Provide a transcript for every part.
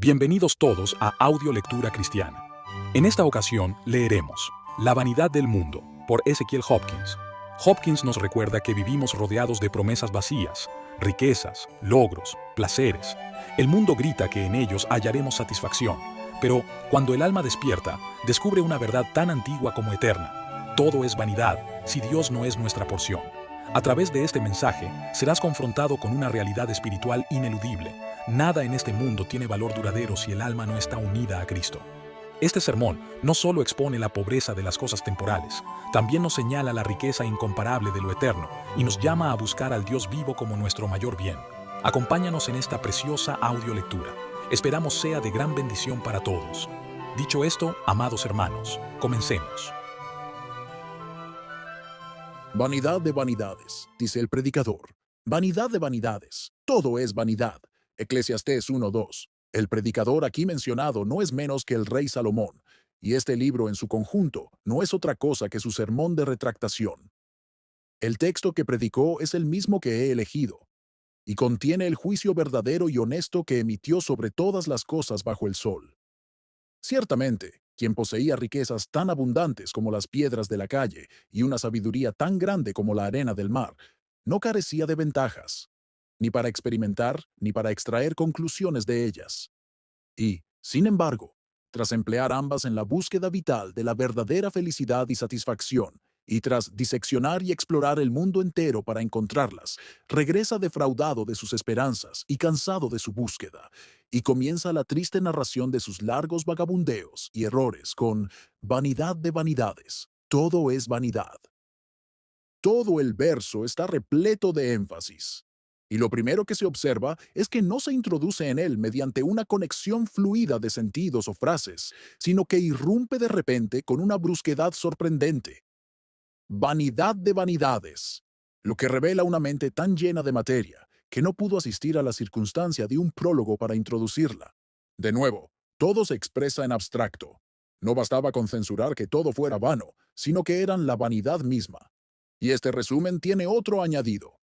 Bienvenidos todos a Audio Lectura Cristiana. En esta ocasión leeremos La vanidad del mundo, por Ezekiel Hopkins. Hopkins nos recuerda que vivimos rodeados de promesas vacías, riquezas, logros, placeres. El mundo grita que en ellos hallaremos satisfacción, pero cuando el alma despierta, descubre una verdad tan antigua como eterna. Todo es vanidad si Dios no es nuestra porción. A través de este mensaje, serás confrontado con una realidad espiritual ineludible. Nada en este mundo tiene valor duradero si el alma no está unida a Cristo. Este sermón no solo expone la pobreza de las cosas temporales, también nos señala la riqueza incomparable de lo eterno y nos llama a buscar al Dios vivo como nuestro mayor bien. Acompáñanos en esta preciosa audiolectura. Esperamos sea de gran bendición para todos. Dicho esto, amados hermanos, comencemos. Vanidad de vanidades, dice el predicador. Vanidad de vanidades, todo es vanidad. Eclesiastés 1:2. El predicador aquí mencionado no es menos que el rey Salomón, y este libro en su conjunto no es otra cosa que su sermón de retractación. El texto que predicó es el mismo que he elegido, y contiene el juicio verdadero y honesto que emitió sobre todas las cosas bajo el sol. Ciertamente, quien poseía riquezas tan abundantes como las piedras de la calle y una sabiduría tan grande como la arena del mar, no carecía de ventajas, ni para experimentar ni para extraer conclusiones de ellas. Y, sin embargo, tras emplear ambas en la búsqueda vital de la verdadera felicidad y satisfacción, y tras diseccionar y explorar el mundo entero para encontrarlas, regresa defraudado de sus esperanzas y cansado de su búsqueda, y comienza la triste narración de sus largos vagabundeos y errores con vanidad de vanidades, todo es vanidad. Todo el verso está repleto de énfasis. Y lo primero que se observa es que no se introduce en él mediante una conexión fluida de sentidos o frases, sino que irrumpe de repente con una brusquedad sorprendente. Vanidad de vanidades, lo que revela una mente tan llena de materia que no pudo asistir a la circunstancia de un prólogo para introducirla. De nuevo, todo se expresa en abstracto. No bastaba con censurar que todo fuera vano, sino que eran la vanidad misma. Y este resumen tiene otro añadido.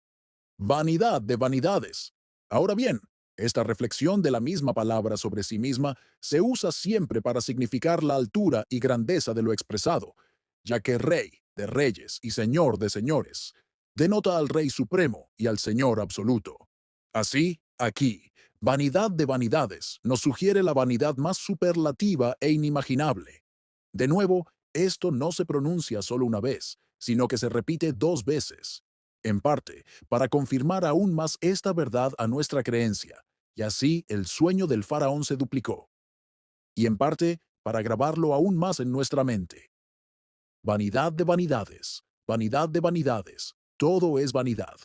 Vanidad de vanidades. Ahora bien, esta reflexión de la misma palabra sobre sí misma se usa siempre para significar la altura y grandeza de lo expresado, ya que Rey de reyes y Señor de señores denota al Rey supremo y al Señor absoluto. Así, aquí, vanidad de vanidades nos sugiere la vanidad más superlativa e inimaginable. De nuevo, esto no se pronuncia solo una vez, sino que se repite dos veces, en parte, para confirmar aún más esta verdad a nuestra creencia, y así el sueño del faraón se duplicó, y en parte, para grabarlo aún más en nuestra mente. Vanidad de vanidades, todo es vanidad.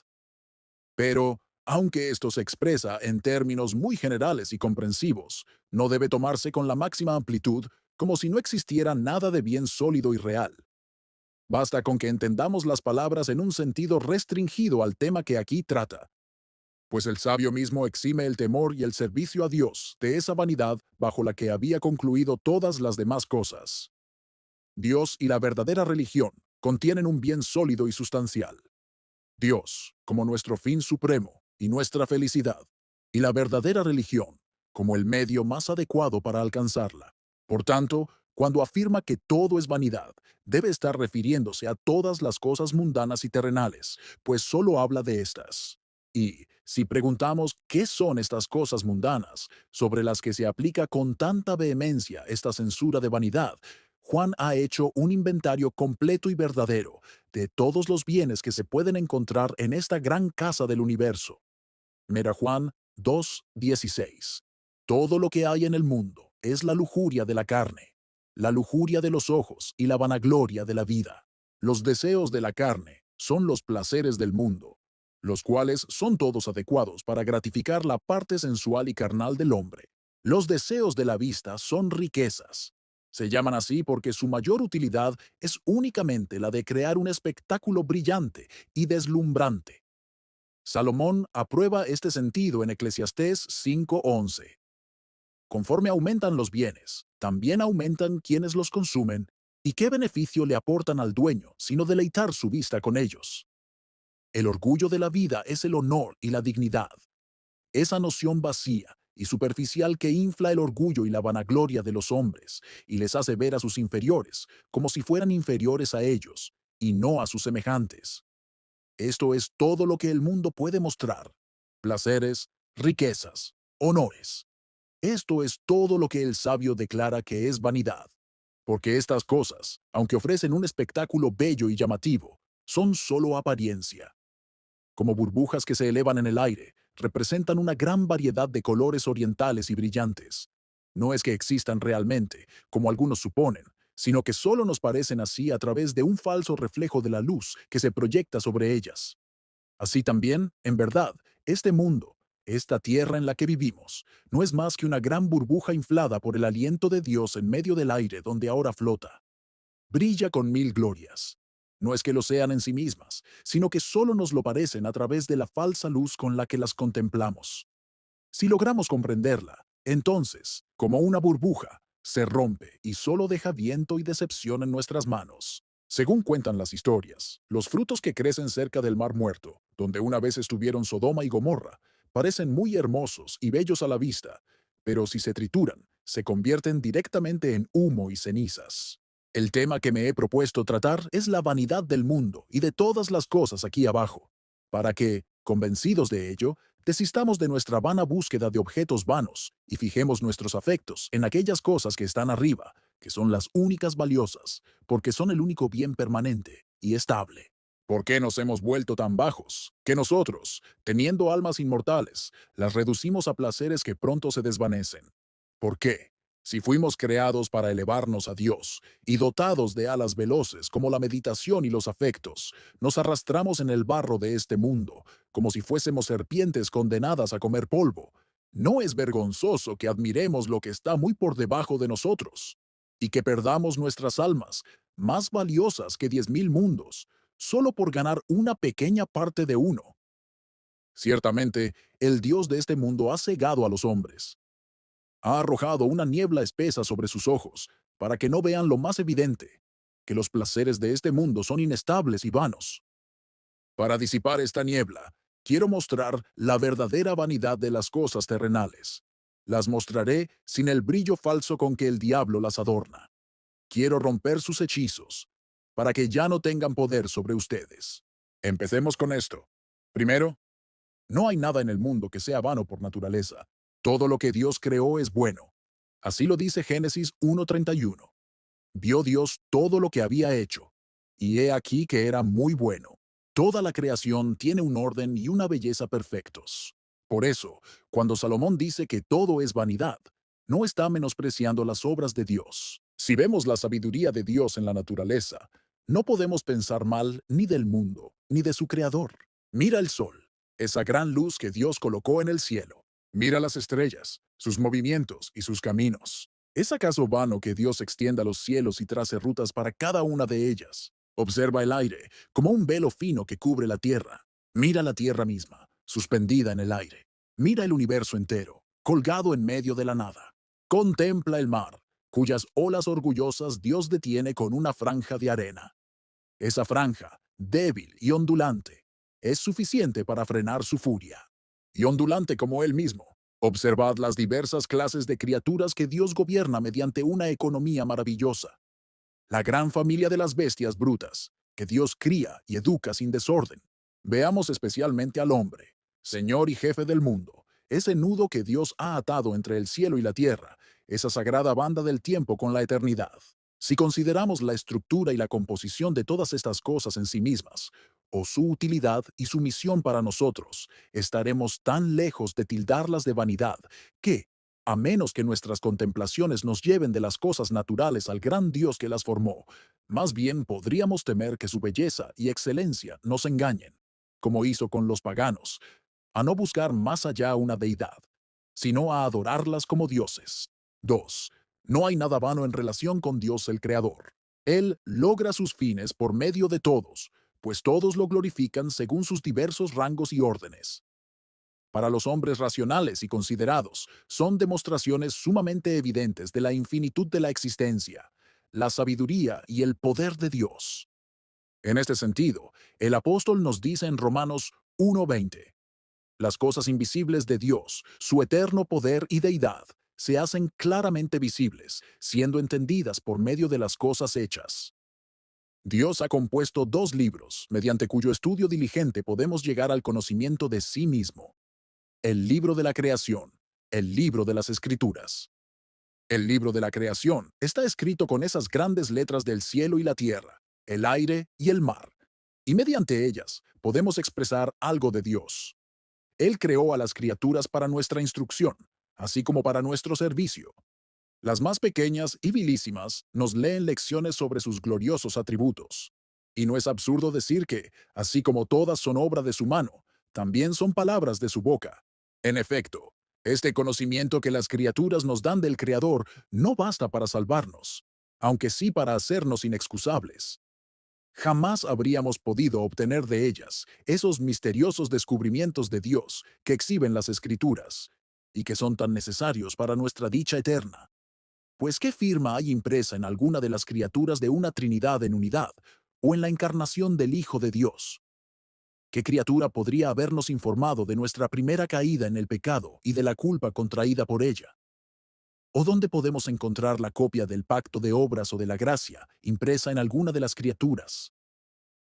Pero, aunque esto se expresa en términos muy generales y comprensivos, no debe tomarse con la máxima amplitud como si no existiera nada de bien sólido y real. Basta con que entendamos las palabras en un sentido restringido al tema que aquí trata, pues el sabio mismo exime el temor y el servicio a Dios de esa vanidad bajo la que había concluido todas las demás cosas. Dios y la verdadera religión contienen un bien sólido y sustancial. Dios como nuestro fin supremo y nuestra felicidad, y la verdadera religión como el medio más adecuado para alcanzarla. Por tanto, cuando afirma que todo es vanidad, debe estar refiriéndose a todas las cosas mundanas y terrenales, pues solo habla de estas. Y, si preguntamos qué son estas cosas mundanas, sobre las que se aplica con tanta vehemencia esta censura de vanidad, Juan ha hecho un inventario completo y verdadero de todos los bienes que se pueden encontrar en esta gran casa del universo. Mira Juan 2:16. Todo lo que hay en el mundo es la lujuria de la carne, la lujuria de los ojos y la vanagloria de la vida. Los deseos de la carne son los placeres del mundo, los cuales son todos adecuados para gratificar la parte sensual y carnal del hombre. Los deseos de la vista son riquezas. Se llaman así porque su mayor utilidad es únicamente la de crear un espectáculo brillante y deslumbrante. Salomón aprueba este sentido en Eclesiastés 5:11. Conforme aumentan los bienes, también aumentan quienes los consumen, y qué beneficio le aportan al dueño sino deleitar su vista con ellos. El orgullo de la vida es el honor y la dignidad. Esa noción vacía y superficial que infla el orgullo y la vanagloria de los hombres y les hace ver a sus inferiores como si fueran inferiores a ellos y no a sus semejantes. Esto es todo lo que el mundo puede mostrar: placeres, riquezas, honores. Esto es todo lo que el sabio declara que es vanidad, porque estas cosas, aunque ofrecen un espectáculo bello y llamativo, son solo apariencia. Como burbujas que se elevan en el aire, representan una gran variedad de colores orientales y brillantes. No es que existan realmente, como algunos suponen, sino que solo nos parecen así a través de un falso reflejo de la luz que se proyecta sobre ellas. Así también, en verdad, este mundo, esta tierra en la que vivimos, no es más que una gran burbuja inflada por el aliento de Dios en medio del aire donde ahora flota. Brilla con mil glorias. No es que lo sean en sí mismas, sino que solo nos lo parecen a través de la falsa luz con la que las contemplamos. Si logramos comprenderla, entonces, como una burbuja, se rompe y solo deja viento y decepción en nuestras manos. Según cuentan las historias, los frutos que crecen cerca del Mar Muerto, donde una vez estuvieron Sodoma y Gomorra, parecen muy hermosos y bellos a la vista, pero si se trituran, se convierten directamente en humo y cenizas. El tema que me he propuesto tratar es la vanidad del mundo y de todas las cosas aquí abajo, para que, convencidos de ello, desistamos de nuestra vana búsqueda de objetos vanos y fijemos nuestros afectos en aquellas cosas que están arriba, que son las únicas valiosas, porque son el único bien permanente y estable. ¿Por qué nos hemos vuelto tan bajos, que nosotros, teniendo almas inmortales, las reducimos a placeres que pronto se desvanecen? ¿Por qué? Si fuimos creados para elevarnos a Dios y dotados de alas veloces como la meditación y los afectos, nos arrastramos en el barro de este mundo, como si fuésemos serpientes condenadas a comer polvo. ¿No es vergonzoso que admiremos lo que está muy por debajo de nosotros y que perdamos nuestras almas, más valiosas que 10,000 mundos, solo por ganar una pequeña parte de uno? Ciertamente, el Dios de este mundo ha cegado a los hombres. Ha arrojado una niebla espesa sobre sus ojos, para que no vean lo más evidente, que los placeres de este mundo son inestables y vanos. Para disipar esta niebla, quiero mostrar la verdadera vanidad de las cosas terrenales. Las mostraré sin el brillo falso con que el diablo las adorna. Quiero romper sus hechizos, para que ya no tengan poder sobre ustedes. Empecemos con esto. Primero, no hay nada en el mundo que sea vano por naturaleza. Todo lo que Dios creó es bueno. Así lo dice Génesis 1:31. Vio Dios todo lo que había hecho, y he aquí que era muy bueno. Toda la creación tiene un orden y una belleza perfectos. Por eso, cuando Salomón dice que todo es vanidad, no está menospreciando las obras de Dios. Si vemos la sabiduría de Dios en la naturaleza, no podemos pensar mal ni del mundo, ni de su creador. Mira el sol, esa gran luz que Dios colocó en el cielo. Mira las estrellas, sus movimientos y sus caminos. ¿Es acaso vano que Dios extienda los cielos y trace rutas para cada una de ellas? Observa el aire, como un velo fino que cubre la tierra. Mira la tierra misma, suspendida en el aire. Mira el universo entero, colgado en medio de la nada. Contempla el mar, cuyas olas orgullosas Dios detiene con una franja de arena. Esa franja, débil y ondulante, es suficiente para frenar su furia. Y ondulante como él mismo. Observad las diversas clases de criaturas que Dios gobierna mediante una economía maravillosa. La gran familia de las bestias brutas, que Dios cría y educa sin desorden. Veamos especialmente al hombre, Señor y jefe del mundo, ese nudo que Dios ha atado entre el cielo y la tierra, esa sagrada banda del tiempo con la eternidad. Si consideramos la estructura y la composición de todas estas cosas en sí mismas, o su utilidad y su misión para nosotros, estaremos tan lejos de tildarlas de vanidad que, a menos que nuestras contemplaciones nos lleven de las cosas naturales al gran Dios que las formó, más bien podríamos temer que su belleza y excelencia nos engañen, como hizo con los paganos, a no buscar más allá una deidad, sino a adorarlas como dioses. 2. No hay nada vano en relación con Dios el Creador. Él logra sus fines por medio de todos, pues todos lo glorifican según sus diversos rangos y órdenes. Para los hombres racionales y considerados, son demostraciones sumamente evidentes de la infinitud de la existencia, la sabiduría y el poder de Dios. En este sentido, el apóstol nos dice en Romanos 1:20, Las cosas invisibles de Dios, su eterno poder y deidad, se hacen claramente visibles, siendo entendidas por medio de las cosas hechas. Dios ha compuesto dos libros, mediante cuyo estudio diligente podemos llegar al conocimiento de sí mismo. El libro de la creación, el libro de las escrituras. El libro de la creación está escrito con esas grandes letras del cielo y la tierra, el aire y el mar, y mediante ellas podemos expresar algo de Dios. Él creó a las criaturas para nuestra instrucción, así como para nuestro servicio. Las más pequeñas y vilísimas nos leen lecciones sobre sus gloriosos atributos. Y no es absurdo decir que, así como todas son obra de su mano, también son palabras de su boca. En efecto, este conocimiento que las criaturas nos dan del Creador no basta para salvarnos, aunque sí para hacernos inexcusables. Jamás habríamos podido obtener de ellas esos misteriosos descubrimientos de Dios que exhiben las Escrituras y que son tan necesarios para nuestra dicha eterna. Pues ¿qué firma hay impresa en alguna de las criaturas de una Trinidad en unidad o en la encarnación del Hijo de Dios? ¿Qué criatura podría habernos informado de nuestra primera caída en el pecado y de la culpa contraída por ella? ¿O dónde podemos encontrar la copia del pacto de obras o de la gracia impresa en alguna de las criaturas?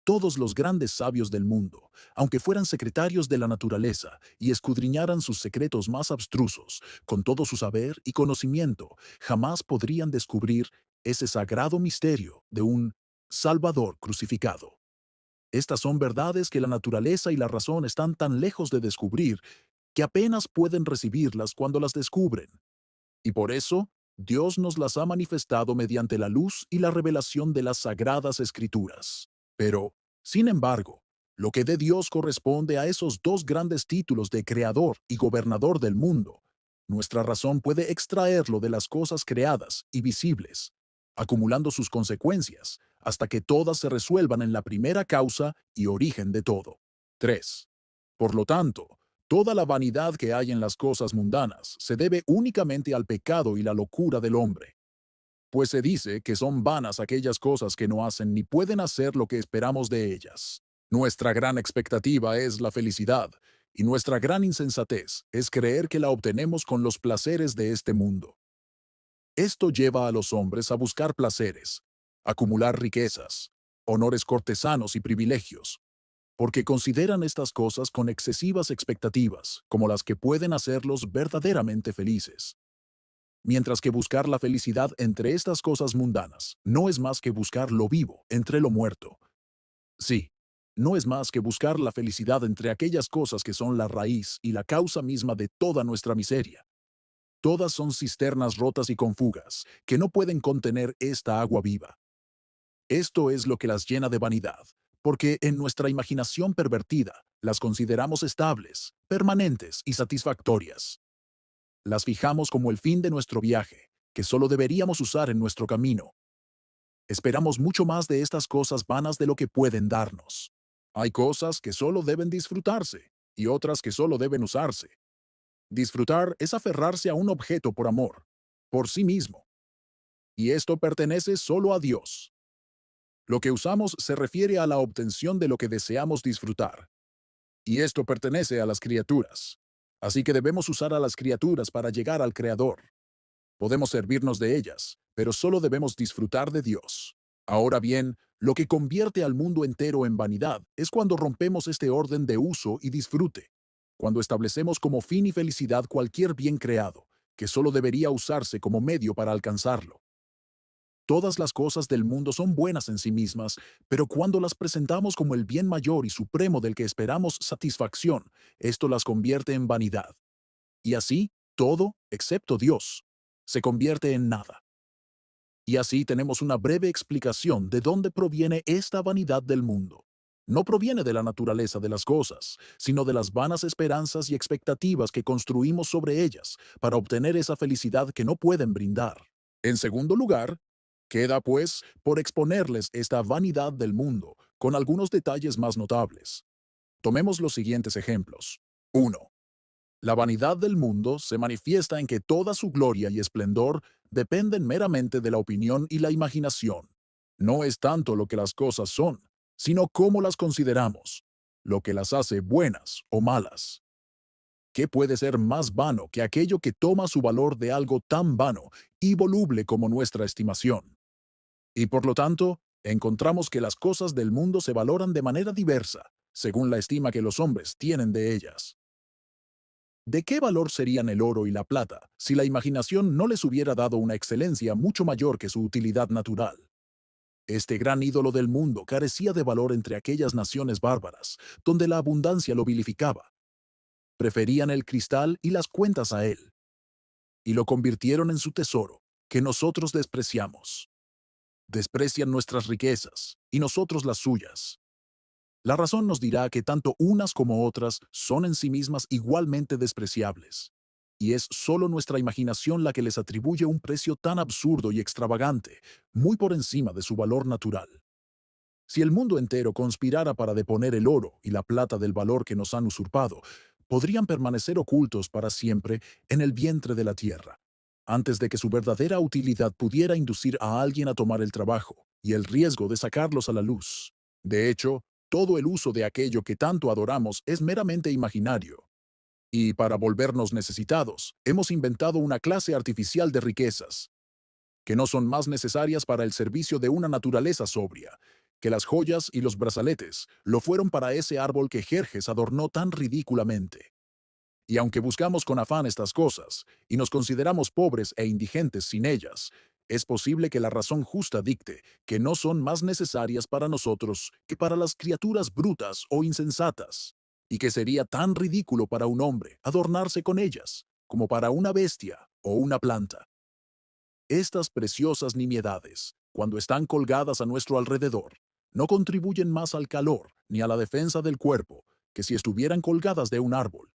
Todos los grandes sabios del mundo, aunque fueran secretarios de la naturaleza y escudriñaran sus secretos más abstrusos, con todo su saber y conocimiento, jamás podrían descubrir ese sagrado misterio de un Salvador crucificado. Estas son verdades que la naturaleza y la razón están tan lejos de descubrir que apenas pueden recibirlas cuando las descubren. Y por eso, Dios nos las ha manifestado mediante la luz y la revelación de las sagradas Escrituras. Pero, sin embargo, lo que de Dios corresponde a esos dos grandes títulos de Creador y Gobernador del mundo, nuestra razón puede extraerlo de las cosas creadas y visibles, acumulando sus consecuencias, hasta que todas se resuelvan en la primera causa y origen de todo. 3. Por lo tanto, toda la vanidad que hay en las cosas mundanas se debe únicamente al pecado y la locura del hombre, pues se dice que son vanas aquellas cosas que no hacen ni pueden hacer lo que esperamos de ellas. Nuestra gran expectativa es la felicidad, y nuestra gran insensatez es creer que la obtenemos con los placeres de este mundo. Esto lleva a los hombres a buscar placeres, acumular riquezas, honores cortesanos y privilegios, porque consideran estas cosas con excesivas expectativas, como las que pueden hacerlos verdaderamente felices. Mientras que buscar la felicidad entre estas cosas mundanas no es más que buscar lo vivo entre lo muerto. Sí, no es más que buscar la felicidad entre aquellas cosas que son la raíz y la causa misma de toda nuestra miseria. Todas son cisternas rotas y con fugas, que no pueden contener esta agua viva. Esto es lo que las llena de vanidad, porque en nuestra imaginación pervertida las consideramos estables, permanentes y satisfactorias. Las fijamos como el fin de nuestro viaje, que solo deberíamos usar en nuestro camino. Esperamos mucho más de estas cosas vanas de lo que pueden darnos. Hay cosas que solo deben disfrutarse y otras que solo deben usarse. Disfrutar es aferrarse a un objeto por amor, por sí mismo, y esto pertenece solo a Dios. Lo que usamos se refiere a la obtención de lo que deseamos disfrutar, y esto pertenece a las criaturas. Así que debemos usar a las criaturas para llegar al Creador. Podemos servirnos de ellas, pero solo debemos disfrutar de Dios. Ahora bien, lo que convierte al mundo entero en vanidad es cuando rompemos este orden de uso y disfrute, cuando establecemos como fin y felicidad cualquier bien creado, que solo debería usarse como medio para alcanzarlo. Todas las cosas del mundo son buenas en sí mismas, pero cuando las presentamos como el bien mayor y supremo del que esperamos satisfacción, esto las convierte en vanidad. Y así, todo, excepto Dios, se convierte en nada. Y así tenemos una breve explicación de dónde proviene esta vanidad del mundo. No proviene de la naturaleza de las cosas, sino de las vanas esperanzas y expectativas que construimos sobre ellas para obtener esa felicidad que no pueden brindar. En segundo lugar, queda pues por exponerles esta vanidad del mundo con algunos detalles más notables. Tomemos los siguientes ejemplos. 1. La vanidad del mundo se manifiesta en que toda su gloria y esplendor dependen meramente de la opinión y la imaginación. No es tanto lo que las cosas son, sino cómo las consideramos, lo que las hace buenas o malas. ¿Qué puede ser más vano que aquello que toma su valor de algo tan vano y voluble como nuestra estimación? Y por lo tanto, encontramos que las cosas del mundo se valoran de manera diversa, según la estima que los hombres tienen de ellas. ¿De qué valor serían el oro y la plata si la imaginación no les hubiera dado una excelencia mucho mayor que su utilidad natural? Este gran ídolo del mundo carecía de valor entre aquellas naciones bárbaras, donde la abundancia lo vilificaba. Preferían el cristal y las cuentas a él, y lo convirtieron en su tesoro, que nosotros despreciamos. Desprecian nuestras riquezas, y nosotros las suyas. La razón nos dirá que tanto unas como otras son en sí mismas igualmente despreciables, y es solo nuestra imaginación la que les atribuye un precio tan absurdo y extravagante, muy por encima de su valor natural. Si el mundo entero conspirara para deponer el oro y la plata del valor que nos han usurpado, podrían permanecer ocultos para siempre en el vientre de la tierra, antes de que su verdadera utilidad pudiera inducir a alguien a tomar el trabajo y el riesgo de sacarlos a la luz. De hecho, todo el uso de aquello que tanto adoramos es meramente imaginario. Y para volvernos necesitados, hemos inventado una clase artificial de riquezas, que no son más necesarias para el servicio de una naturaleza sobria, que las joyas y los brazaletes lo fueron para ese árbol que Jerjes adornó tan ridículamente. Y aunque buscamos con afán estas cosas, y nos consideramos pobres e indigentes sin ellas, es posible que la razón justa dicte que no son más necesarias para nosotros que para las criaturas brutas o insensatas, y que sería tan ridículo para un hombre adornarse con ellas, como para una bestia o una planta. Estas preciosas nimiedades, cuando están colgadas a nuestro alrededor, no contribuyen más al calor ni a la defensa del cuerpo que si estuvieran colgadas de un árbol.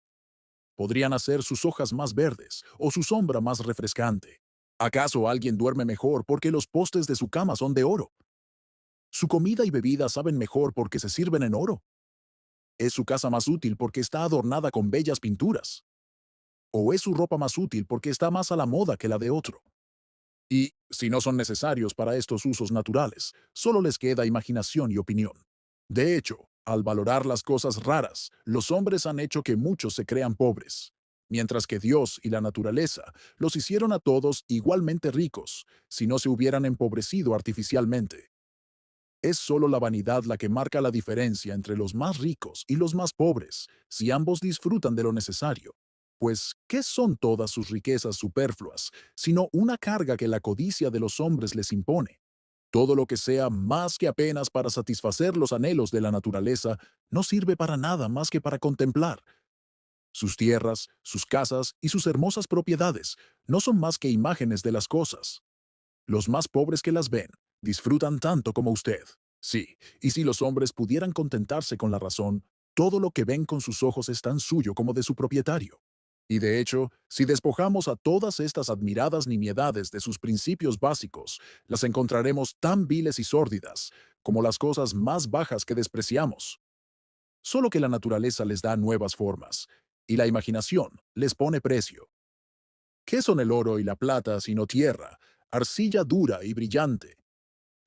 Podrían hacer sus hojas más verdes o su sombra más refrescante. ¿Acaso alguien duerme mejor porque los postes de su cama son de oro? ¿Su comida y bebida saben mejor porque se sirven en oro? ¿Es su casa más útil porque está adornada con bellas pinturas? ¿O es su ropa más útil porque está más a la moda que la de otro? Y, si no son necesarios para estos usos naturales, solo les queda imaginación y opinión. De hecho, al valorar las cosas raras, los hombres han hecho que muchos se crean pobres, mientras que Dios y la naturaleza los hicieron a todos igualmente ricos, si no se hubieran empobrecido artificialmente. Es solo la vanidad la que marca la diferencia entre los más ricos y los más pobres, si ambos disfrutan de lo necesario. Pues, ¿qué son todas sus riquezas superfluas, sino una carga que la codicia de los hombres les impone? Todo lo que sea más que apenas para satisfacer los anhelos de la naturaleza no sirve para nada más que para contemplar. Sus tierras, sus casas y sus hermosas propiedades no son más que imágenes de las cosas. Los más pobres que las ven disfrutan tanto como usted. Sí, y si los hombres pudieran contentarse con la razón, todo lo que ven con sus ojos es tan suyo como de su propietario. Y de hecho, si despojamos a todas estas admiradas nimiedades de sus principios básicos, las encontraremos tan viles y sórdidas como las cosas más bajas que despreciamos. Solo que la naturaleza les da nuevas formas, y la imaginación les pone precio. ¿Qué son el oro y la plata sino tierra, arcilla dura y brillante?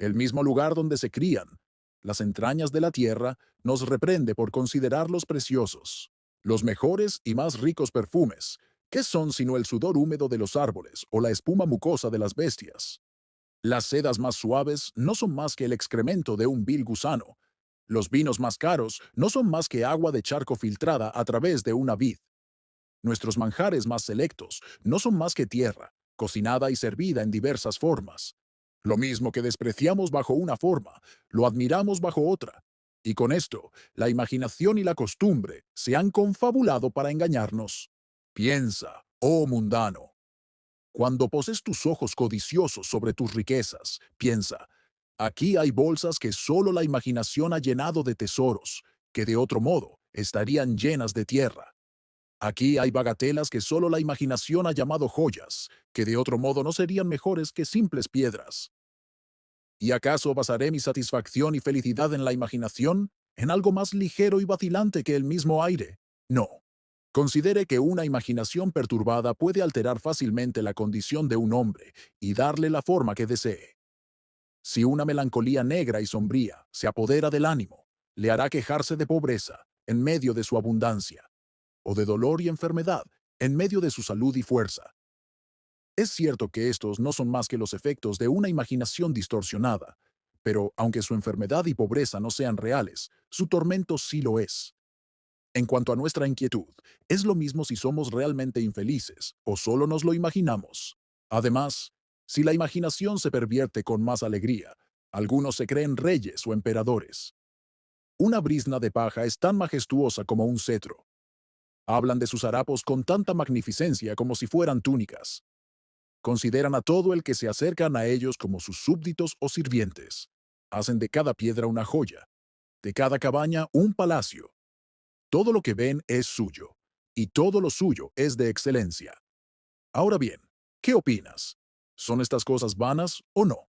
El mismo lugar donde se crían, las entrañas de la tierra, nos reprende por considerarlos preciosos. Los mejores y más ricos perfumes, ¿qué son sino el sudor húmedo de los árboles o la espuma mucosa de las bestias? Las sedas más suaves no son más que el excremento de un vil gusano. Los vinos más caros no son más que agua de charco filtrada a través de una vid. Nuestros manjares más selectos no son más que tierra, cocinada y servida en diversas formas. Lo mismo que despreciamos bajo una forma, lo admiramos bajo otra. Y con esto, la imaginación y la costumbre se han confabulado para engañarnos. Piensa, oh mundano, cuando poses tus ojos codiciosos sobre tus riquezas, piensa, aquí hay bolsas que solo la imaginación ha llenado de tesoros, que de otro modo estarían llenas de tierra. Aquí hay bagatelas que solo la imaginación ha llamado joyas, que de otro modo no serían mejores que simples piedras. ¿Y acaso basaré mi satisfacción y felicidad en la imaginación? ¿En algo más ligero y vacilante que el mismo aire? No. Considere que una imaginación perturbada puede alterar fácilmente la condición de un hombre y darle la forma que desee. Si una melancolía negra y sombría se apodera del ánimo, le hará quejarse de pobreza en medio de su abundancia. o de dolor y enfermedad en medio de su salud y fuerza. Es cierto que estos no son más que los efectos de una imaginación distorsionada, pero aunque su enfermedad y pobreza no sean reales, su tormento sí lo es. En cuanto a nuestra inquietud, es lo mismo si somos realmente infelices o solo nos lo imaginamos. Además, si la imaginación se pervierte con más alegría, algunos se creen reyes o emperadores. Una brizna de paja es tan majestuosa como un cetro. Hablan de sus harapos con tanta magnificencia como si fueran túnicas. Consideran a todo el que se acercan a ellos como sus súbditos o sirvientes. Hacen de cada piedra una joya, de cada cabaña un palacio. Todo lo que ven es suyo, y todo lo suyo es de excelencia. Ahora bien, ¿qué opinas? ¿Son estas cosas vanas o no?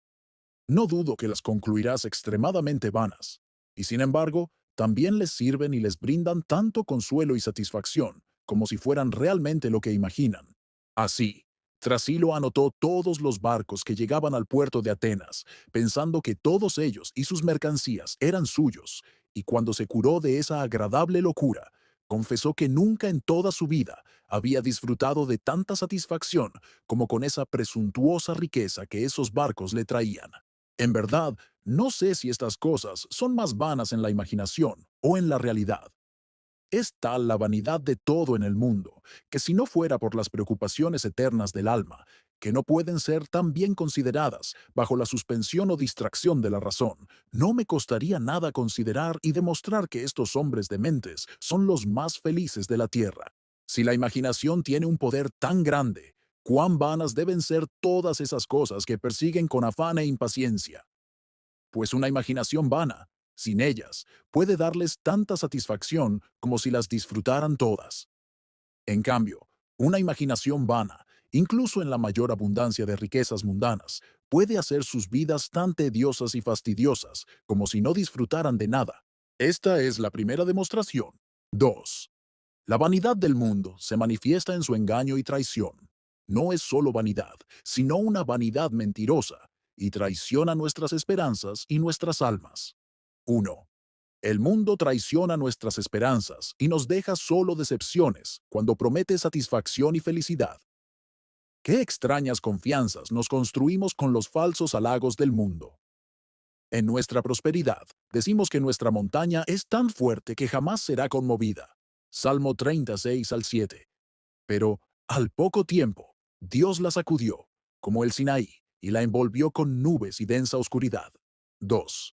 No dudo que las concluirás extremadamente vanas, y sin embargo, también les sirven y les brindan tanto consuelo y satisfacción como si fueran realmente lo que imaginan. Así, Trasilo anotó todos los barcos que llegaban al puerto de Atenas, pensando que todos ellos y sus mercancías eran suyos, y cuando se curó de esa agradable locura, confesó que nunca en toda su vida había disfrutado de tanta satisfacción como con esa presuntuosa riqueza que esos barcos le traían. En verdad, no sé si estas cosas son más vanas en la imaginación o en la realidad. Es tal la vanidad de todo en el mundo, que si no fuera por las preocupaciones eternas del alma, que no pueden ser tan bien consideradas bajo la suspensión o distracción de la razón, no me costaría nada considerar y demostrar que estos hombres dementes son los más felices de la tierra. Si la imaginación tiene un poder tan grande, cuán vanas deben ser todas esas cosas que persiguen con afán e impaciencia. Pues una imaginación vana, sin ellas, puede darles tanta satisfacción como si las disfrutaran todas. En cambio, una imaginación vana, incluso en la mayor abundancia de riquezas mundanas, puede hacer sus vidas tan tediosas y fastidiosas como si no disfrutaran de nada. Esta es la primera demostración. 2. La vanidad del mundo se manifiesta en su engaño y traición. No es solo vanidad, sino una vanidad mentirosa, y traiciona nuestras esperanzas y nuestras almas. 1. El mundo traiciona nuestras esperanzas y nos deja solo decepciones cuando promete satisfacción y felicidad. Qué extrañas confianzas nos construimos con los falsos halagos del mundo. En nuestra prosperidad, decimos que nuestra montaña es tan fuerte que jamás será conmovida. Salmo 36 al 7. Pero, al poco tiempo, Dios la sacudió, como el Sinaí, y la envolvió con nubes y densa oscuridad. 2.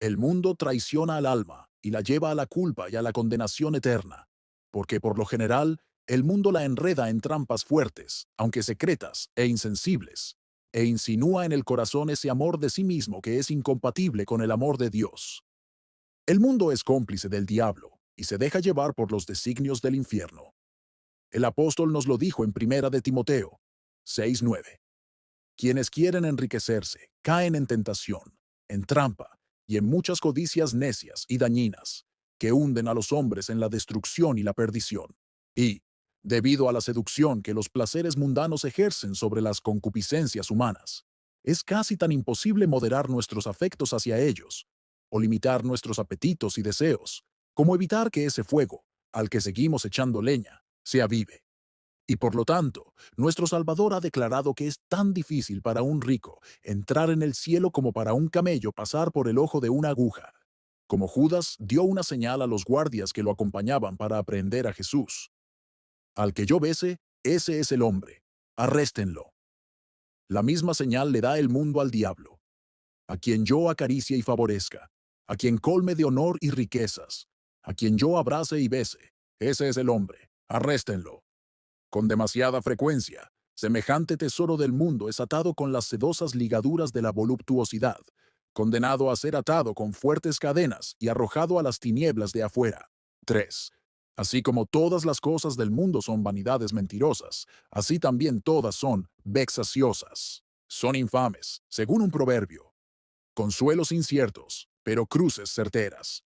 El mundo traiciona al alma y la lleva a la culpa y a la condenación eterna, porque por lo general el mundo la enreda en trampas fuertes, aunque secretas e insensibles, e insinúa en el corazón ese amor de sí mismo que es incompatible con el amor de Dios. El mundo es cómplice del diablo y se deja llevar por los designios del infierno. El apóstol nos lo dijo en Primera de Timoteo 6:9. Quienes quieren enriquecerse caen en tentación, en trampa y en muchas codicias necias y dañinas, que hunden a los hombres en la destrucción y la perdición. Y, debido a la seducción que los placeres mundanos ejercen sobre las concupiscencias humanas, es casi tan imposible moderar nuestros afectos hacia ellos, o limitar nuestros apetitos y deseos, como evitar que ese fuego, al que seguimos echando leña, se avive. Y por lo tanto, nuestro Salvador ha declarado que es tan difícil para un rico entrar en el cielo como para un camello pasar por el ojo de una aguja. Como Judas dio una señal a los guardias que lo acompañaban para aprehender a Jesús. Al que yo bese, ese es el hombre. Arréstenlo. La misma señal le da el mundo al diablo. A quien yo acaricie y favorezca, a quien colme de honor y riquezas, a quien yo abrace y bese, ese es el hombre. Arréstenlo. Con demasiada frecuencia, semejante tesoro del mundo es atado con las sedosas ligaduras de la voluptuosidad, condenado a ser atado con fuertes cadenas y arrojado a las tinieblas de afuera. 3. Así como todas las cosas del mundo son vanidades mentirosas, así también todas son vexaciosas. Son infames, según un proverbio. Consuelos inciertos, pero cruces certeras.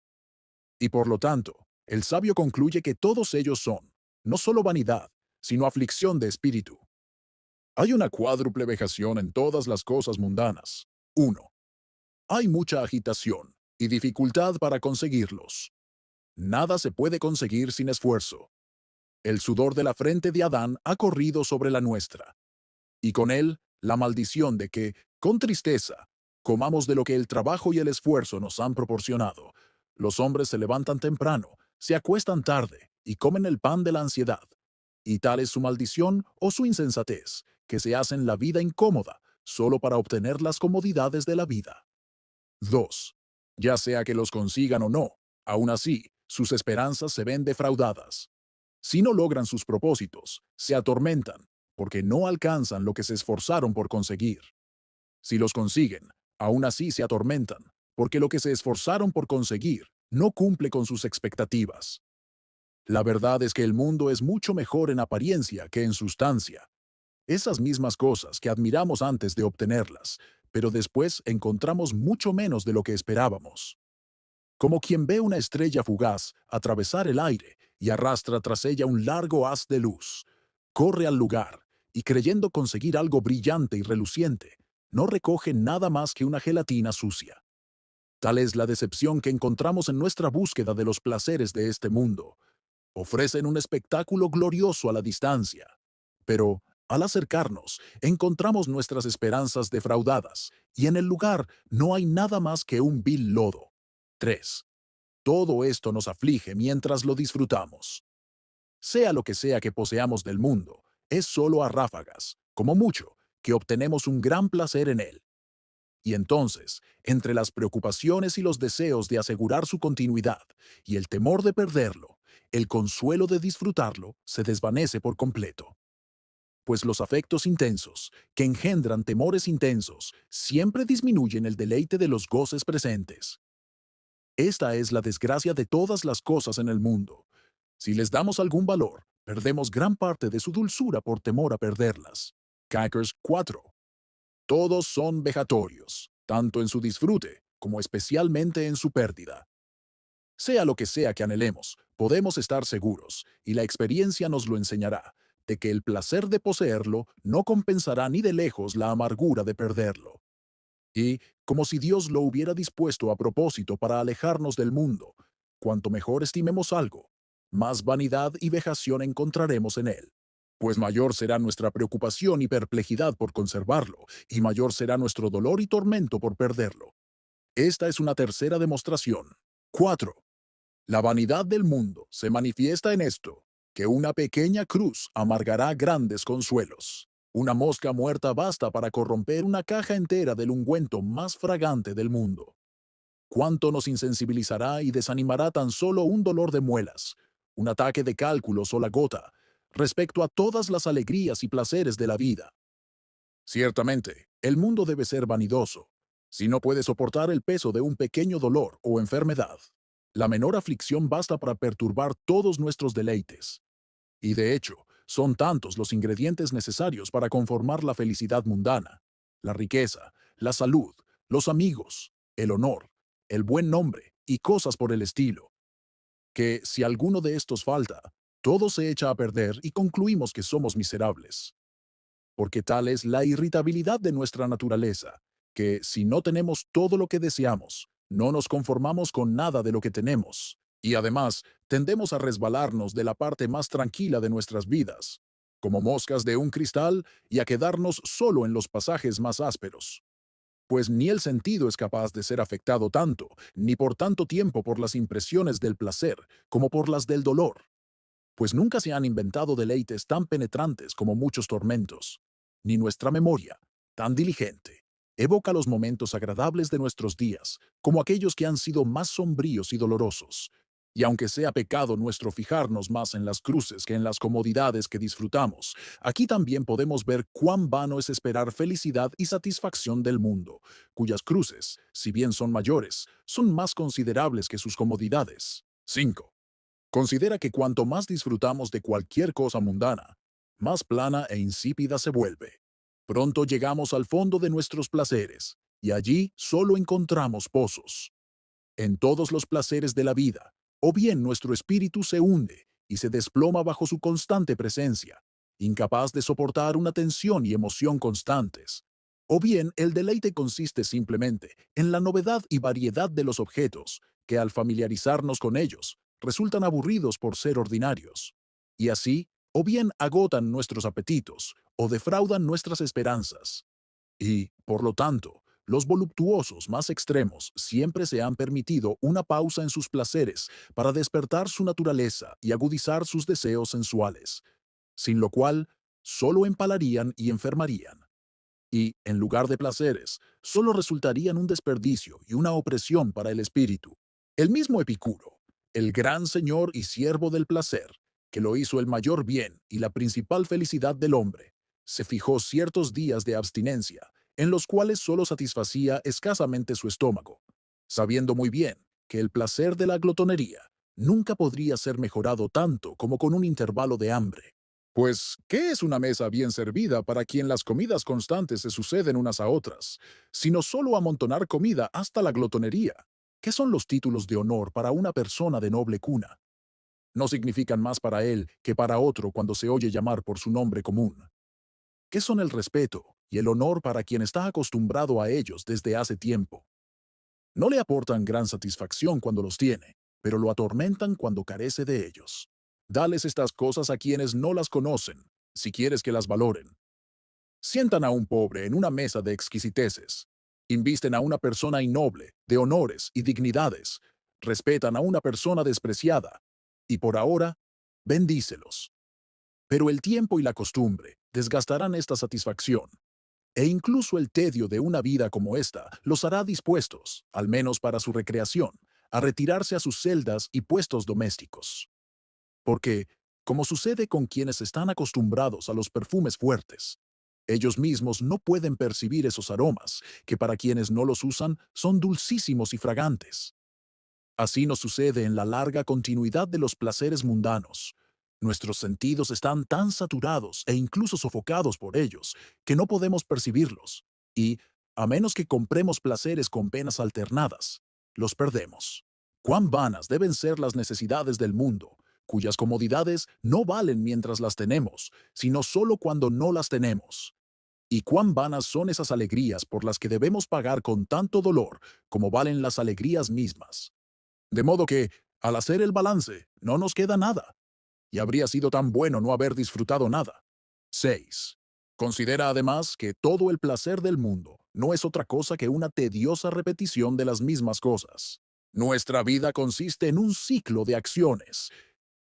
Y por lo tanto, el sabio concluye que todos ellos son, no solo vanidad, sino aflicción de espíritu. Hay una cuádruple vejación en todas las cosas mundanas. 1. Hay mucha agitación y dificultad para conseguirlos. Nada se puede conseguir sin esfuerzo. El sudor de la frente de Adán ha corrido sobre la nuestra, y con él la maldición de que, con tristeza, comamos de lo que el trabajo y el esfuerzo nos han proporcionado. Los hombres se levantan temprano, se acuestan tarde y comen el pan de la ansiedad. Y tal es su maldición o su insensatez, que se hacen la vida incómoda solo para obtener las comodidades de la vida. 2. Ya sea que los consigan o no, aún así, sus esperanzas se ven defraudadas. Si no logran sus propósitos, se atormentan, porque no alcanzan lo que se esforzaron por conseguir. Si los consiguen, aún así se atormentan, porque lo que se esforzaron por conseguir no cumple con sus expectativas. La verdad es que el mundo es mucho mejor en apariencia que en sustancia. Esas mismas cosas que admiramos antes de obtenerlas, pero después encontramos mucho menos de lo que esperábamos. Como quien ve una estrella fugaz atravesar el aire y arrastra tras ella un largo haz de luz. Corre al lugar y creyendo conseguir algo brillante y reluciente, no recoge nada más que una gelatina sucia. Tal es la decepción que encontramos en nuestra búsqueda de los placeres de este mundo. Ofrecen un espectáculo glorioso a la distancia, pero al acercarnos encontramos nuestras esperanzas defraudadas y en el lugar no hay nada más que un vil lodo. 3. Todo esto nos aflige mientras lo disfrutamos. Sea lo que sea que poseamos del mundo, es solo a ráfagas, como mucho, que obtenemos un gran placer en él. Y entonces, entre las preocupaciones y los deseos de asegurar su continuidad y el temor de perderlo, el consuelo de disfrutarlo se desvanece por completo. Pues los afectos intensos, que engendran temores intensos, siempre disminuyen el deleite de los goces presentes. Esta es la desgracia de todas las cosas en el mundo. Si les damos algún valor, perdemos gran parte de su dulzura por temor a perderlas. Kackers 4. Todos son vejatorios, tanto en su disfrute como especialmente en su pérdida. Sea lo que sea que anhelemos, podemos estar seguros, y la experiencia nos lo enseñará, de que el placer de poseerlo no compensará ni de lejos la amargura de perderlo. Y, como si Dios lo hubiera dispuesto a propósito para alejarnos del mundo, cuanto mejor estimemos algo, más vanidad y vejación encontraremos en él. Pues mayor será nuestra preocupación y perplejidad por conservarlo, y mayor será nuestro dolor y tormento por perderlo. Esta es una tercera demostración. 4. La vanidad del mundo se manifiesta en esto, que una pequeña cruz amargará grandes consuelos. Una mosca muerta basta para corromper una caja entera del ungüento más fragante del mundo. ¿Cuánto nos insensibilizará y desanimará tan solo un dolor de muelas, un ataque de cálculos o la gota, respecto a todas las alegrías y placeres de la vida? Ciertamente, el mundo debe ser vanidoso, si no puede soportar el peso de un pequeño dolor o enfermedad. La menor aflicción basta para perturbar todos nuestros deleites. Y de hecho, son tantos los ingredientes necesarios para conformar la felicidad mundana: la riqueza, la salud, los amigos, el honor, el buen nombre y cosas por el estilo, que si alguno de estos falta, todo se echa a perder y concluimos que somos miserables. Porque tal es la irritabilidad de nuestra naturaleza, que si no tenemos todo lo que deseamos, no nos conformamos con nada de lo que tenemos, y además tendemos a resbalarnos de la parte más tranquila de nuestras vidas, como moscas de un cristal, y a quedarnos solo en los pasajes más ásperos. Pues ni el sentido es capaz de ser afectado tanto, ni por tanto tiempo por las impresiones del placer, como por las del dolor, pues nunca se han inventado deleites tan penetrantes como muchos tormentos, ni nuestra memoria, tan diligente, evoca los momentos agradables de nuestros días como aquellos que han sido más sombríos y dolorosos. Y aunque sea pecado nuestro fijarnos más en las cruces que en las comodidades que disfrutamos, aquí también podemos ver cuán vano es esperar felicidad y satisfacción del mundo, cuyas cruces, si bien son mayores, son más considerables que sus comodidades. 5. Considera que cuanto más disfrutamos de cualquier cosa mundana, más plana e insípida se vuelve. Pronto llegamos al fondo de nuestros placeres, y allí solo encontramos pozos. En todos los placeres de la vida, o bien nuestro espíritu se hunde y se desploma bajo su constante presencia, incapaz de soportar una tensión y emoción constantes, o bien el deleite consiste simplemente en la novedad y variedad de los objetos, que al familiarizarnos con ellos, resultan aburridos por ser ordinarios. y así, o bien agotan nuestros apetitos, o defraudan nuestras esperanzas. Y, por lo tanto, los voluptuosos más extremos siempre se han permitido una pausa en sus placeres para despertar su naturaleza y agudizar sus deseos sensuales, sin lo cual solo empalarían y enfermarían. Y, en lugar de placeres, solo resultarían un desperdicio y una opresión para el espíritu. El mismo Epicuro, el gran señor y siervo del placer, que lo hizo el mayor bien y la principal felicidad del hombre, se fijó ciertos días de abstinencia, en los cuales solo satisfacía escasamente su estómago, sabiendo muy bien que el placer de la glotonería nunca podría ser mejorado tanto como con un intervalo de hambre. Pues, ¿qué es una mesa bien servida para quien las comidas constantes se suceden unas a otras, sino solo amontonar comida hasta la glotonería? ¿Qué son los títulos de honor para una persona de noble cuna? No significan más para él que para otro cuando se oye llamar por su nombre común. ¿Qué son el respeto y el honor para quien está acostumbrado a ellos desde hace tiempo? No le aportan gran satisfacción cuando los tiene, pero lo atormentan cuando carece de ellos. Dales estas cosas a quienes no las conocen, si quieres que las valoren. Sientan a un pobre en una mesa de exquisiteces. Invisten a una persona innoble, de honores y dignidades. Respetan a una persona despreciada. Y por ahora, bendícelos. Pero el tiempo y la costumbre desgastarán esta satisfacción, e incluso el tedio de una vida como esta los hará dispuestos, al menos para su recreación, a retirarse a sus celdas y puestos domésticos. Porque, como sucede con quienes están acostumbrados a los perfumes fuertes, ellos mismos no pueden percibir esos aromas que para quienes no los usan son dulcísimos y fragantes. Así nos sucede en la larga continuidad de los placeres mundanos. Nuestros sentidos están tan saturados e incluso sofocados por ellos que no podemos percibirlos, y, a menos que compremos placeres con penas alternadas, los perdemos. Cuán vanas deben ser las necesidades del mundo, cuyas comodidades no valen mientras las tenemos, sino solo cuando no las tenemos. Y cuán vanas son esas alegrías por las que debemos pagar con tanto dolor como valen las alegrías mismas. De modo que, al hacer el balance, no nos queda nada, y habría sido tan bueno no haber disfrutado nada. 6. Considera además que todo el placer del mundo no es otra cosa que una tediosa repetición de las mismas cosas. Nuestra vida consiste en un ciclo de acciones.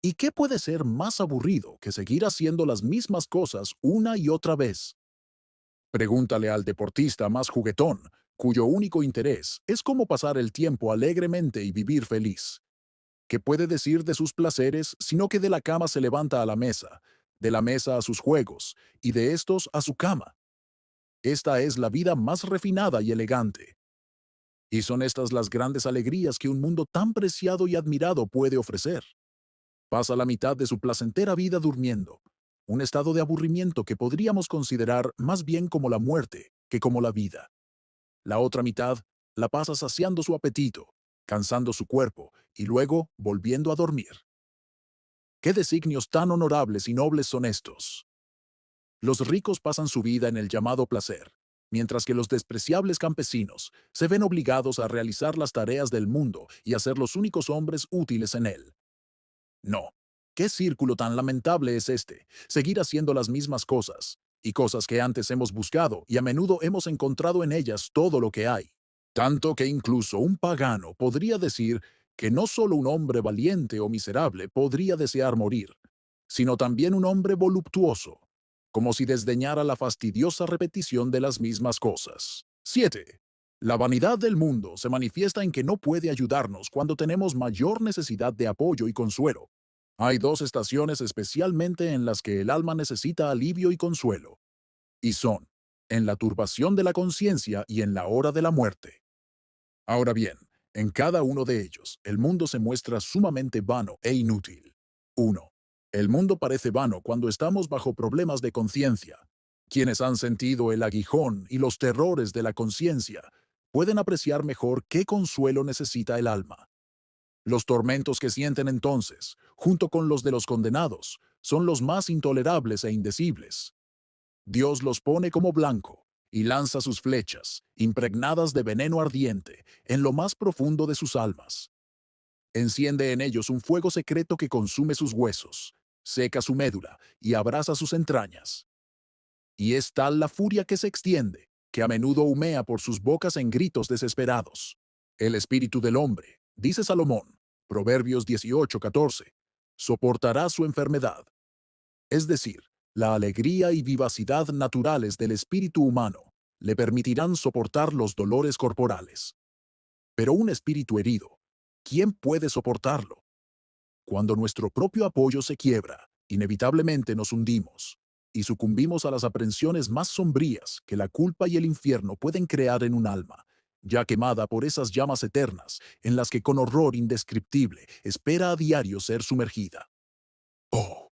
¿Y qué puede ser más aburrido que seguir haciendo las mismas cosas una y otra vez? Pregúntale al deportista más juguetón, cuyo único interés es cómo pasar el tiempo alegremente y vivir feliz. ¿Qué puede decir de sus placeres sino que de la cama se levanta a la mesa, de la mesa a sus juegos, y de estos a su cama? Esta es la vida más refinada y elegante. Y son estas las grandes alegrías que un mundo tan preciado y admirado puede ofrecer. Pasa la mitad de su placentera vida durmiendo, un estado de aburrimiento que podríamos considerar más bien como la muerte que como la vida. La otra mitad la pasa saciando su apetito, cansando su cuerpo y luego volviendo a dormir. ¿Qué designios tan honorables y nobles son estos? Los ricos pasan su vida en el llamado placer, mientras que los despreciables campesinos se ven obligados a realizar las tareas del mundo y a ser los únicos hombres útiles en él. No. ¿Qué círculo tan lamentable es este? Seguir haciendo las mismas cosas, y cosas que antes hemos buscado y a menudo hemos encontrado en ellas todo lo que hay. Tanto que incluso un pagano podría decir que no solo un hombre valiente o miserable podría desear morir, sino también un hombre voluptuoso, como si desdeñara la fastidiosa repetición de las mismas cosas. 7. La vanidad del mundo se manifiesta en que no puede ayudarnos cuando tenemos mayor necesidad de apoyo y consuelo. Hay dos estaciones especialmente en las que el alma necesita alivio y consuelo, y son, en la turbación de la conciencia y en la hora de la muerte. Ahora bien, en cada uno de ellos, el mundo se muestra sumamente vano e inútil. 1. El mundo parece vano cuando estamos bajo problemas de conciencia. Quienes han sentido el aguijón y los terrores de la conciencia pueden apreciar mejor qué consuelo necesita el alma. Los tormentos que sienten entonces, junto con los de los condenados, son los más intolerables e indecibles. Dios los pone como blanco y lanza sus flechas, impregnadas de veneno ardiente, en lo más profundo de sus almas. Enciende en ellos un fuego secreto que consume sus huesos, seca su médula y abrasa sus entrañas. Y es tal la furia que se extiende, que a menudo humea por sus bocas en gritos desesperados. El espíritu del hombre, dice Salomón, Proverbios 18:14, soportará su enfermedad. Es decir, la alegría y vivacidad naturales del espíritu humano le permitirán soportar los dolores corporales. Pero un espíritu herido, ¿quién puede soportarlo? Cuando nuestro propio apoyo se quiebra, inevitablemente nos hundimos y sucumbimos a las aprensiones más sombrías que la culpa y el infierno pueden crear en un alma, ya quemada por esas llamas eternas en las que con horror indescriptible espera a diario ser sumergida. Oh,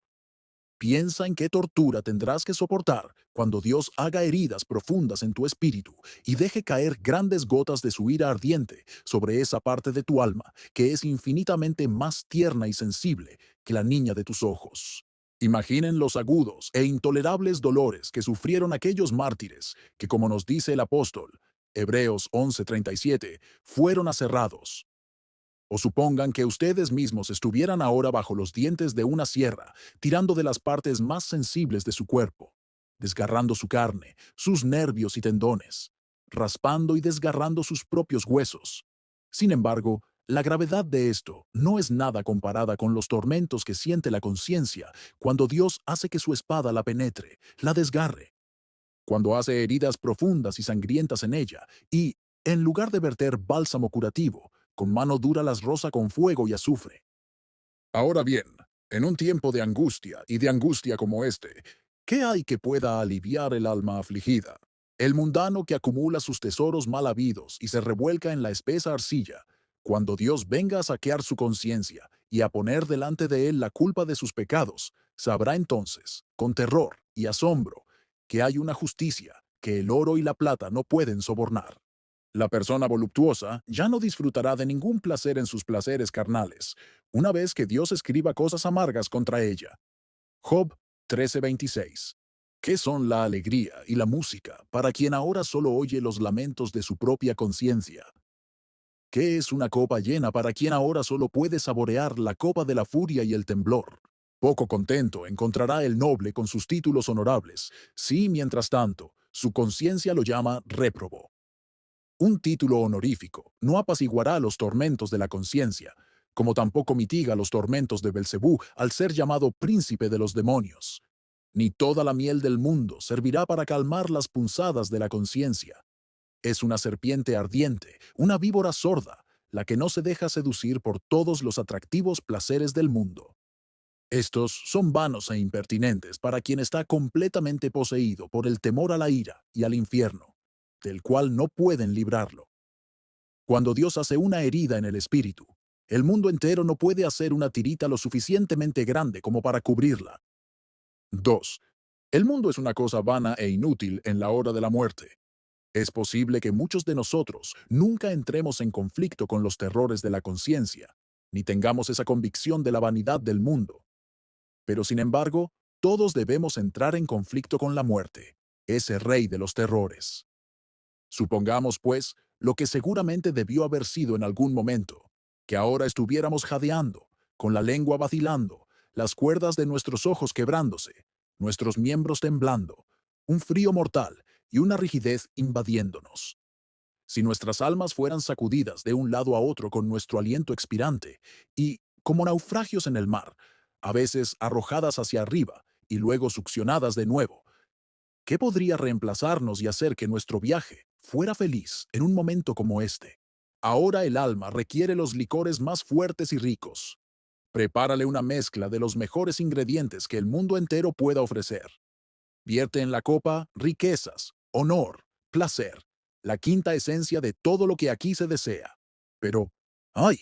piensa en qué tortura tendrás que soportar cuando Dios haga heridas profundas en tu espíritu y deje caer grandes gotas de su ira ardiente sobre esa parte de tu alma que es infinitamente más tierna y sensible que la niña de tus ojos. Imaginen los agudos e intolerables dolores que sufrieron aquellos mártires que, como nos dice el apóstol, Hebreos 11:37, fueron aserrados. O supongan que ustedes mismos estuvieran ahora bajo los dientes de una sierra, tirando de las partes más sensibles de su cuerpo, desgarrando su carne, sus nervios y tendones, raspando y desgarrando sus propios huesos. Sin embargo, la gravedad de esto no es nada comparada con los tormentos que siente la conciencia cuando Dios hace que su espada la penetre, la desgarre, cuando hace heridas profundas y sangrientas en ella y, en lugar de verter bálsamo curativo, con mano dura las roza con fuego y azufre. Ahora bien, en un tiempo de angustia y de angustia como este, ¿qué hay que pueda aliviar el alma afligida? El mundano que acumula sus tesoros mal habidos y se revuelca en la espesa arcilla, cuando Dios venga a saquear su conciencia y a poner delante de él la culpa de sus pecados, sabrá entonces, con terror y asombro, que hay una justicia que el oro y la plata no pueden sobornar. La persona voluptuosa ya no disfrutará de ningún placer en sus placeres carnales, una vez que Dios escriba cosas amargas contra ella. Job 13:26. ¿Qué son la alegría y la música para quien ahora solo oye los lamentos de su propia conciencia? ¿Qué es una copa llena para quien ahora solo puede saborear la copa de la furia y el temblor? Poco contento encontrará el noble con sus títulos honorables, si, mientras tanto, su conciencia lo llama réprobo. Un título honorífico no apaciguará los tormentos de la conciencia, como tampoco mitiga los tormentos de Belcebú al ser llamado príncipe de los demonios. Ni toda la miel del mundo servirá para calmar las punzadas de la conciencia. Es una serpiente ardiente, una víbora sorda, la que no se deja seducir por todos los atractivos placeres del mundo. Estos son vanos e impertinentes para quien está completamente poseído por el temor a la ira y al infierno, del cual no pueden librarlo. Cuando Dios hace una herida en el espíritu, el mundo entero no puede hacer una tirita lo suficientemente grande como para cubrirla. 2. El mundo es una cosa vana e inútil en la hora de la muerte. Es posible que muchos de nosotros nunca entremos en conflicto con los terrores de la conciencia, ni tengamos esa convicción de la vanidad del mundo. Pero sin embargo, todos debemos entrar en conflicto con la muerte, ese rey de los terrores. Supongamos, pues, lo que seguramente debió haber sido en algún momento, que ahora estuviéramos jadeando, con la lengua vacilando, las cuerdas de nuestros ojos quebrándose, nuestros miembros temblando, un frío mortal y una rigidez invadiéndonos. Si nuestras almas fueran sacudidas de un lado a otro con nuestro aliento expirante y, como naufragios en el mar, a veces arrojadas hacia arriba y luego succionadas de nuevo, ¿qué podría reemplazarnos y hacer que nuestro viaje fuera feliz en un momento como este? Ahora el alma requiere los licores más fuertes y ricos. Prepárale una mezcla de los mejores ingredientes que el mundo entero pueda ofrecer. Vierte en la copa riquezas, honor, placer, la quinta esencia de todo lo que aquí se desea. Pero, ¡ay!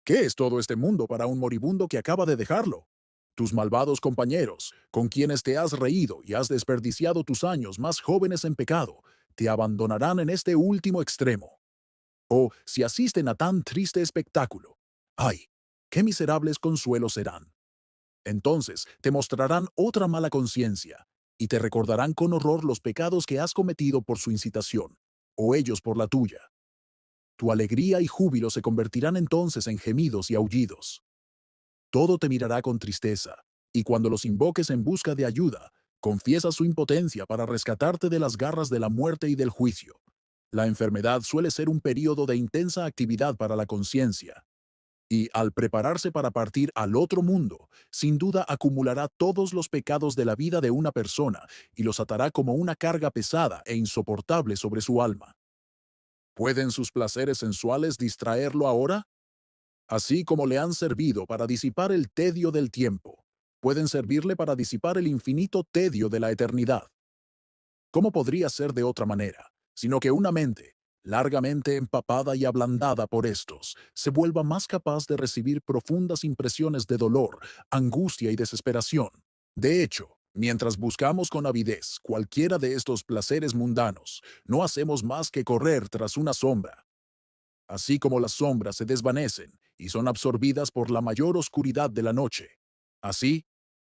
¿Qué es todo este mundo para un moribundo que acaba de dejarlo? Tus malvados compañeros, con quienes te has reído y has desperdiciado tus años más jóvenes en pecado, te abandonarán en este último extremo. O si asisten a tan triste espectáculo, ¡ay! ¡Qué miserables consuelos serán! Entonces te mostrarán otra mala conciencia y te recordarán con horror los pecados que has cometido por su incitación, o ellos por la tuya. Tu alegría y júbilo se convertirán entonces en gemidos y aullidos. Todo te mirará con tristeza, Y cuando los invoques en busca de ayuda, confiesa su impotencia para rescatarte de las garras de la muerte y del juicio. La enfermedad suele ser un período de intensa actividad para la conciencia, y al prepararse para partir al otro mundo, sin duda acumulará todos los pecados de la vida de una persona y los atará como una carga pesada e insoportable sobre su alma. ¿Pueden sus placeres sensuales distraerlo ahora? Así como le han servido para disipar el tedio del tiempo, pueden servirle para disipar el infinito tedio de la eternidad. ¿Cómo podría ser de otra manera, sino que una mente, largamente empapada y ablandada por estos, se vuelva más capaz de recibir profundas impresiones de dolor, angustia y desesperación? De hecho, mientras buscamos con avidez cualquiera de estos placeres mundanos, no hacemos más que correr tras una sombra. Así como las sombras se desvanecen y son absorbidas por la mayor oscuridad de la noche. Así,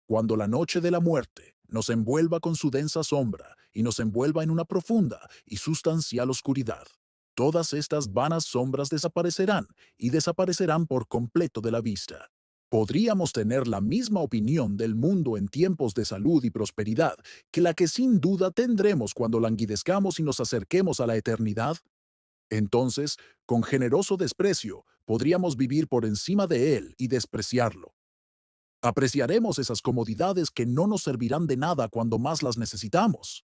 cuando la noche de la muerte nos envuelva con su densa sombra y nos envuelva en una profunda y sustancial oscuridad, todas estas vanas sombras desaparecerán y desaparecerán por completo de la vista. Podríamos tener la misma opinión del mundo en tiempos de salud y prosperidad que la que sin duda tendremos cuando languidezcamos y nos acerquemos a la eternidad. Entonces, con generoso desprecio, podríamos vivir por encima de él y despreciarlo. Apreciaremos esas comodidades que no nos servirán de nada cuando más las necesitamos.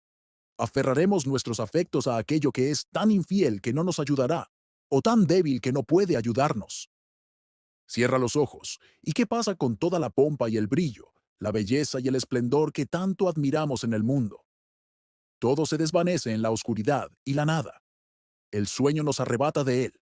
Aferraremos nuestros afectos a aquello que es tan infiel que no nos ayudará, o tan débil que no puede ayudarnos. Cierra los ojos. ¿Y qué pasa con toda la pompa y el brillo, la belleza y el esplendor que tanto admiramos en el mundo? Todo se desvanece en la oscuridad y la nada. El sueño nos arrebata de él.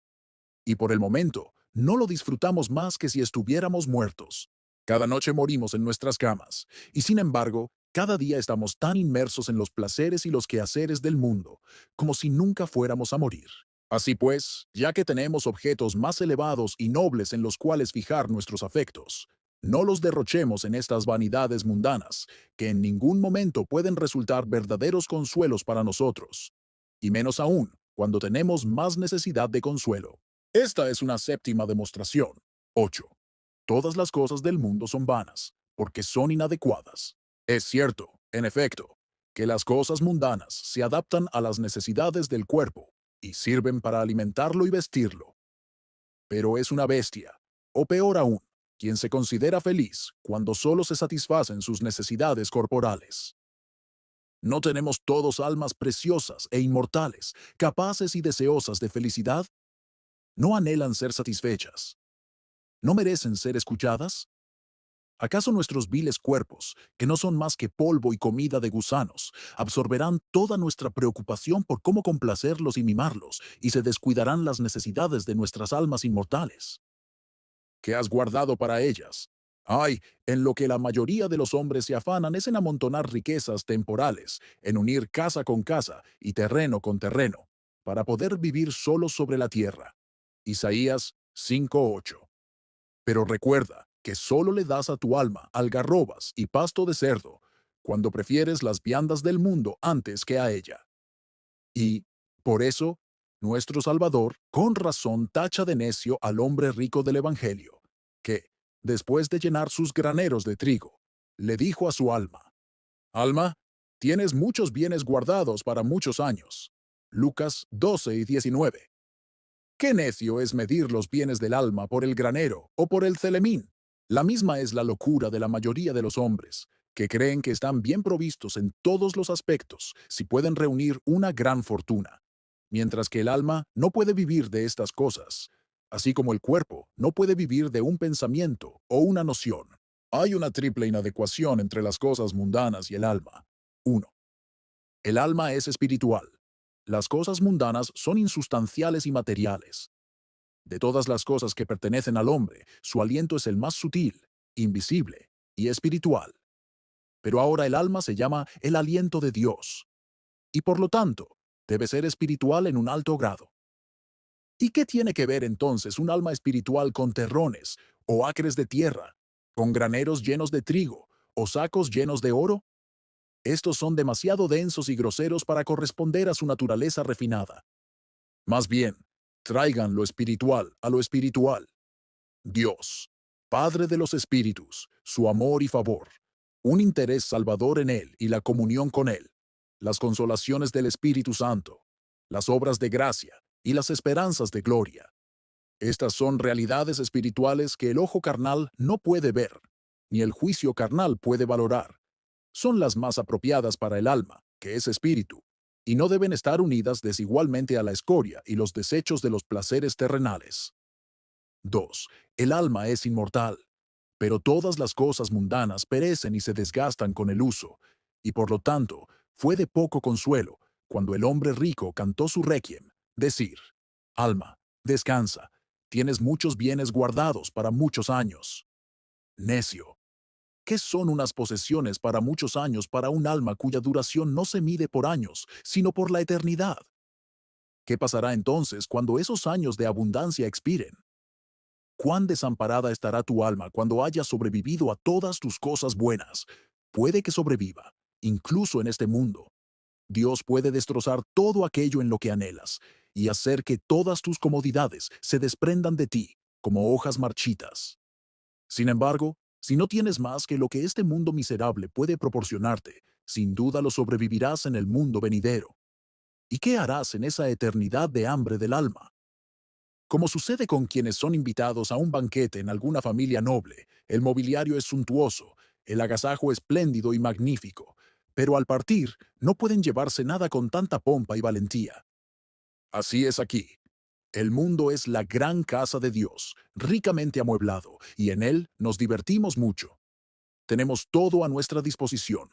Y por el momento, no lo disfrutamos más que si estuviéramos muertos. Cada noche morimos en nuestras camas, y sin embargo, cada día estamos tan inmersos en los placeres y los quehaceres del mundo, como si nunca fuéramos a morir. Así pues, ya que tenemos objetos más elevados y nobles en los cuales fijar nuestros afectos, no los derrochemos en estas vanidades mundanas, que en ningún momento pueden resultar verdaderos consuelos para nosotros, y menos aún cuando tenemos más necesidad de consuelo. Esta es una séptima demostración. 8. Todas las cosas del mundo son vanas, porque son inadecuadas. Es cierto, en efecto, que las cosas mundanas se adaptan a las necesidades del cuerpo y sirven para alimentarlo y vestirlo. Pero es una bestia, o peor aún, quien se considera feliz cuando solo se satisfacen sus necesidades corporales. ¿No tenemos todos almas preciosas e inmortales, capaces y deseosas de felicidad? ¿No anhelan ser satisfechas? ¿No merecen ser escuchadas? ¿Acaso nuestros viles cuerpos, que no son más que polvo y comida de gusanos, absorberán toda nuestra preocupación por cómo complacerlos y mimarlos, y se descuidarán las necesidades de nuestras almas inmortales? ¿Qué has guardado para ellas? Ay, en lo que la mayoría de los hombres se afanan es en amontonar riquezas temporales, en unir casa con casa y terreno con terreno, para poder vivir solos sobre la tierra. Isaías 5:8. Pero recuerda que solo le das a tu alma algarrobas y pasto de cerdo, cuando prefieres las viandas del mundo antes que a ella. Y, por eso, nuestro Salvador con razón tacha de necio al hombre rico del Evangelio, que, después de llenar sus graneros de trigo, le dijo a su alma: Alma, tienes muchos bienes guardados para muchos años. Lucas 12:19. Qué necio es medir los bienes del alma por el granero o por el celemín. La misma es la locura de la mayoría de los hombres, que creen que están bien provistos en todos los aspectos si pueden reunir una gran fortuna, mientras que el alma no puede vivir de estas cosas, así como el cuerpo no puede vivir de un pensamiento o una noción. Hay una triple inadecuación entre las cosas mundanas y el alma. 1. El alma es espiritual. Las cosas mundanas son insustanciales y materiales. De todas las cosas que pertenecen al hombre, su aliento es el más sutil, invisible y espiritual. Pero ahora el alma se llama el aliento de Dios, y por lo tanto, debe ser espiritual en un alto grado. ¿Y qué tiene que ver entonces un alma espiritual con terrones o acres de tierra, con graneros llenos de trigo o sacos llenos de oro? Estos son demasiado densos y groseros para corresponder a su naturaleza refinada. Más bien, traigan lo espiritual a lo espiritual. Dios, Padre de los espíritus, su amor y favor, un interés salvador en Él y la comunión con Él, las consolaciones del Espíritu Santo, las obras de gracia y las esperanzas de gloria. Estas son realidades espirituales que el ojo carnal no puede ver, ni el juicio carnal puede valorar. Son las más apropiadas para el alma, que es espíritu, y no deben estar unidas desigualmente a la escoria y los desechos de los placeres terrenales. 2. El alma es inmortal, pero todas las cosas mundanas perecen y se desgastan con el uso, y por lo tanto fue de poco consuelo cuando el hombre rico cantó su requiem, decir, alma, descansa, tienes muchos bienes guardados para muchos años. Necio, ¿qué son unas posesiones para muchos años para un alma cuya duración no se mide por años, sino por la eternidad? ¿Qué pasará entonces cuando esos años de abundancia expiren? ¿Cuán desamparada estará tu alma cuando hayas sobrevivido a todas tus cosas buenas? Puede que sobreviva, incluso en este mundo. Dios puede destrozar todo aquello en lo que anhelas y hacer que todas tus comodidades se desprendan de ti como hojas marchitas. Sin embargo, si no tienes más que lo que este mundo miserable puede proporcionarte, sin duda lo sobrevivirás en el mundo venidero. ¿Y qué harás en esa eternidad de hambre del alma? Como sucede con quienes son invitados a un banquete en alguna familia noble, el mobiliario es suntuoso, el agasajo espléndido y magnífico, pero al partir no pueden llevarse nada con tanta pompa y valentía. Así es aquí. El mundo es la gran casa de Dios, ricamente amueblado, y en él nos divertimos mucho. Tenemos todo a nuestra disposición,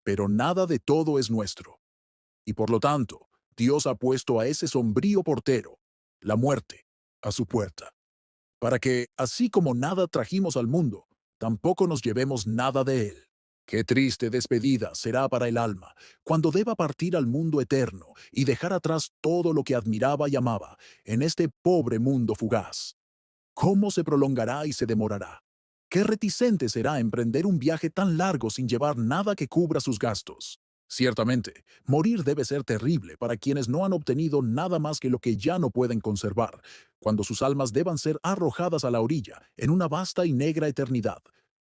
pero nada de todo es nuestro. Y por lo tanto, Dios ha puesto a ese sombrío portero, la muerte, a su puerta, para que, así como nada trajimos al mundo, tampoco nos llevemos nada de él. Qué triste despedida será para el alma cuando deba partir al mundo eterno y dejar atrás todo lo que admiraba y amaba en este pobre mundo fugaz. ¿Cómo se prolongará y se demorará? Qué reticente será emprender un viaje tan largo sin llevar nada que cubra sus gastos. Ciertamente, morir debe ser terrible para quienes no han obtenido nada más que lo que ya no pueden conservar, cuando sus almas deban ser arrojadas a la orilla en una vasta y negra eternidad,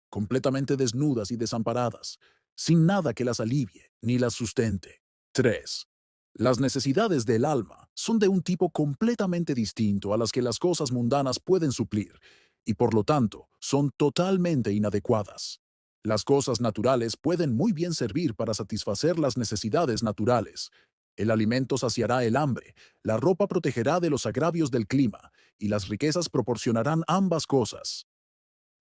completamente desnudas y desamparadas, sin nada que las alivie ni las sustente. 3. Las necesidades del alma son de un tipo completamente distinto a las que las cosas mundanas pueden suplir, y por lo tanto son totalmente inadecuadas. Las cosas naturales pueden muy bien servir para satisfacer las necesidades naturales. El alimento saciará el hambre, la ropa protegerá de los agravios del clima, y las riquezas proporcionarán ambas cosas.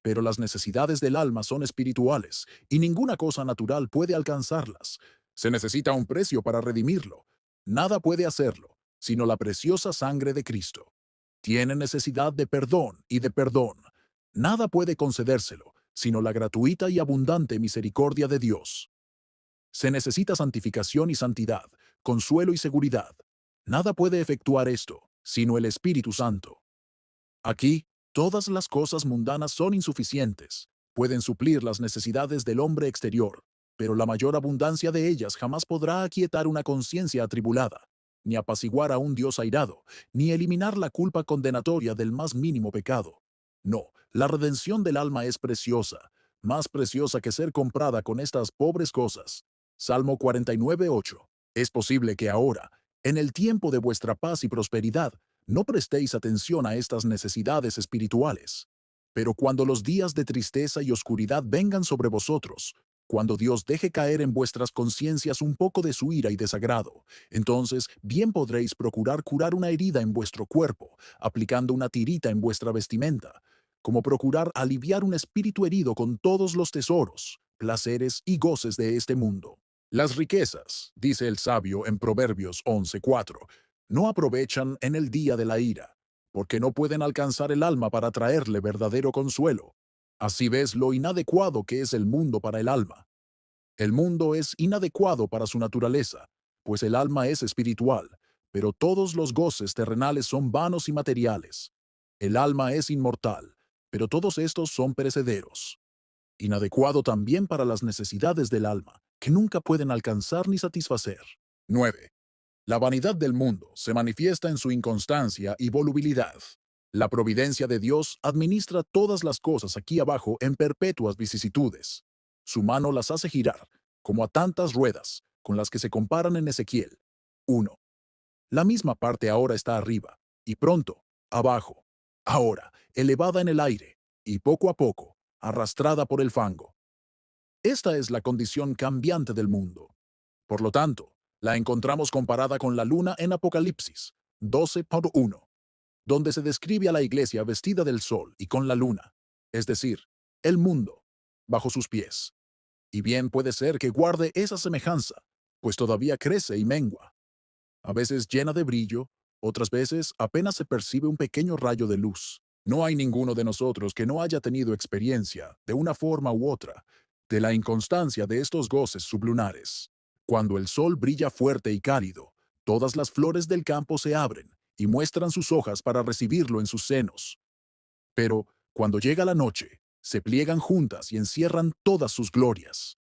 Pero las necesidades del alma son espirituales, y ninguna cosa natural puede alcanzarlas. Se necesita un precio para redimirlo. Nada puede hacerlo, sino la preciosa sangre de Cristo. Tiene necesidad de perdón y de perdón. Nada puede concedérselo, sino la gratuita y abundante misericordia de Dios. Se necesita santificación y santidad, consuelo y seguridad. Nada puede efectuar esto, sino el Espíritu Santo. Aquí, todas las cosas mundanas son insuficientes, pueden suplir las necesidades del hombre exterior, pero la mayor abundancia de ellas jamás podrá aquietar una conciencia atribulada, ni apaciguar a un Dios airado, ni eliminar la culpa condenatoria del más mínimo pecado. No, la redención del alma es preciosa, más preciosa que ser comprada con estas pobres cosas. Salmo 49:8. Es posible que ahora, en el tiempo de vuestra paz y prosperidad, no prestéis atención a estas necesidades espirituales. Pero cuando los días de tristeza y oscuridad vengan sobre vosotros, cuando Dios deje caer en vuestras conciencias un poco de su ira y desagrado, entonces bien podréis procurar curar una herida en vuestro cuerpo, aplicando una tirita en vuestra vestimenta, como procurar aliviar un espíritu herido con todos los tesoros, placeres y goces de este mundo. Las riquezas, dice el sabio en Proverbios 11:4, no aprovechan en el día de la ira, porque no pueden alcanzar el alma para traerle verdadero consuelo. Así ves lo inadecuado que es el mundo para el alma. El mundo es inadecuado para su naturaleza, pues el alma es espiritual, pero todos los goces terrenales son vanos y materiales. El alma es inmortal, pero todos estos son perecederos. Inadecuado también para las necesidades del alma, que nunca pueden alcanzar ni satisfacer. 9. La vanidad del mundo se manifiesta en su inconstancia y volubilidad. La providencia de Dios administra todas las cosas aquí abajo en perpetuas vicisitudes. Su mano las hace girar, como a tantas ruedas, con las que se comparan en Ezequiel 1. La misma parte ahora está arriba, y pronto, abajo. Ahora, elevada en el aire, y poco a poco, arrastrada por el fango. Esta es la condición cambiante del mundo. Por lo tanto, la encontramos comparada con la luna en Apocalipsis 12:1, donde se describe a la iglesia vestida del sol y con la luna, es decir, el mundo, bajo sus pies. Y bien puede ser que guarde esa semejanza, pues todavía crece y mengua, a veces llena de brillo, otras veces apenas se percibe un pequeño rayo de luz. No hay ninguno de nosotros que no haya tenido experiencia, de una forma u otra, de la inconstancia de estos goces sublunares. Cuando el sol brilla fuerte y cálido, todas las flores del campo se abren y muestran sus hojas para recibirlo en sus senos. Pero, cuando llega la noche, se pliegan juntas y encierran todas sus glorias.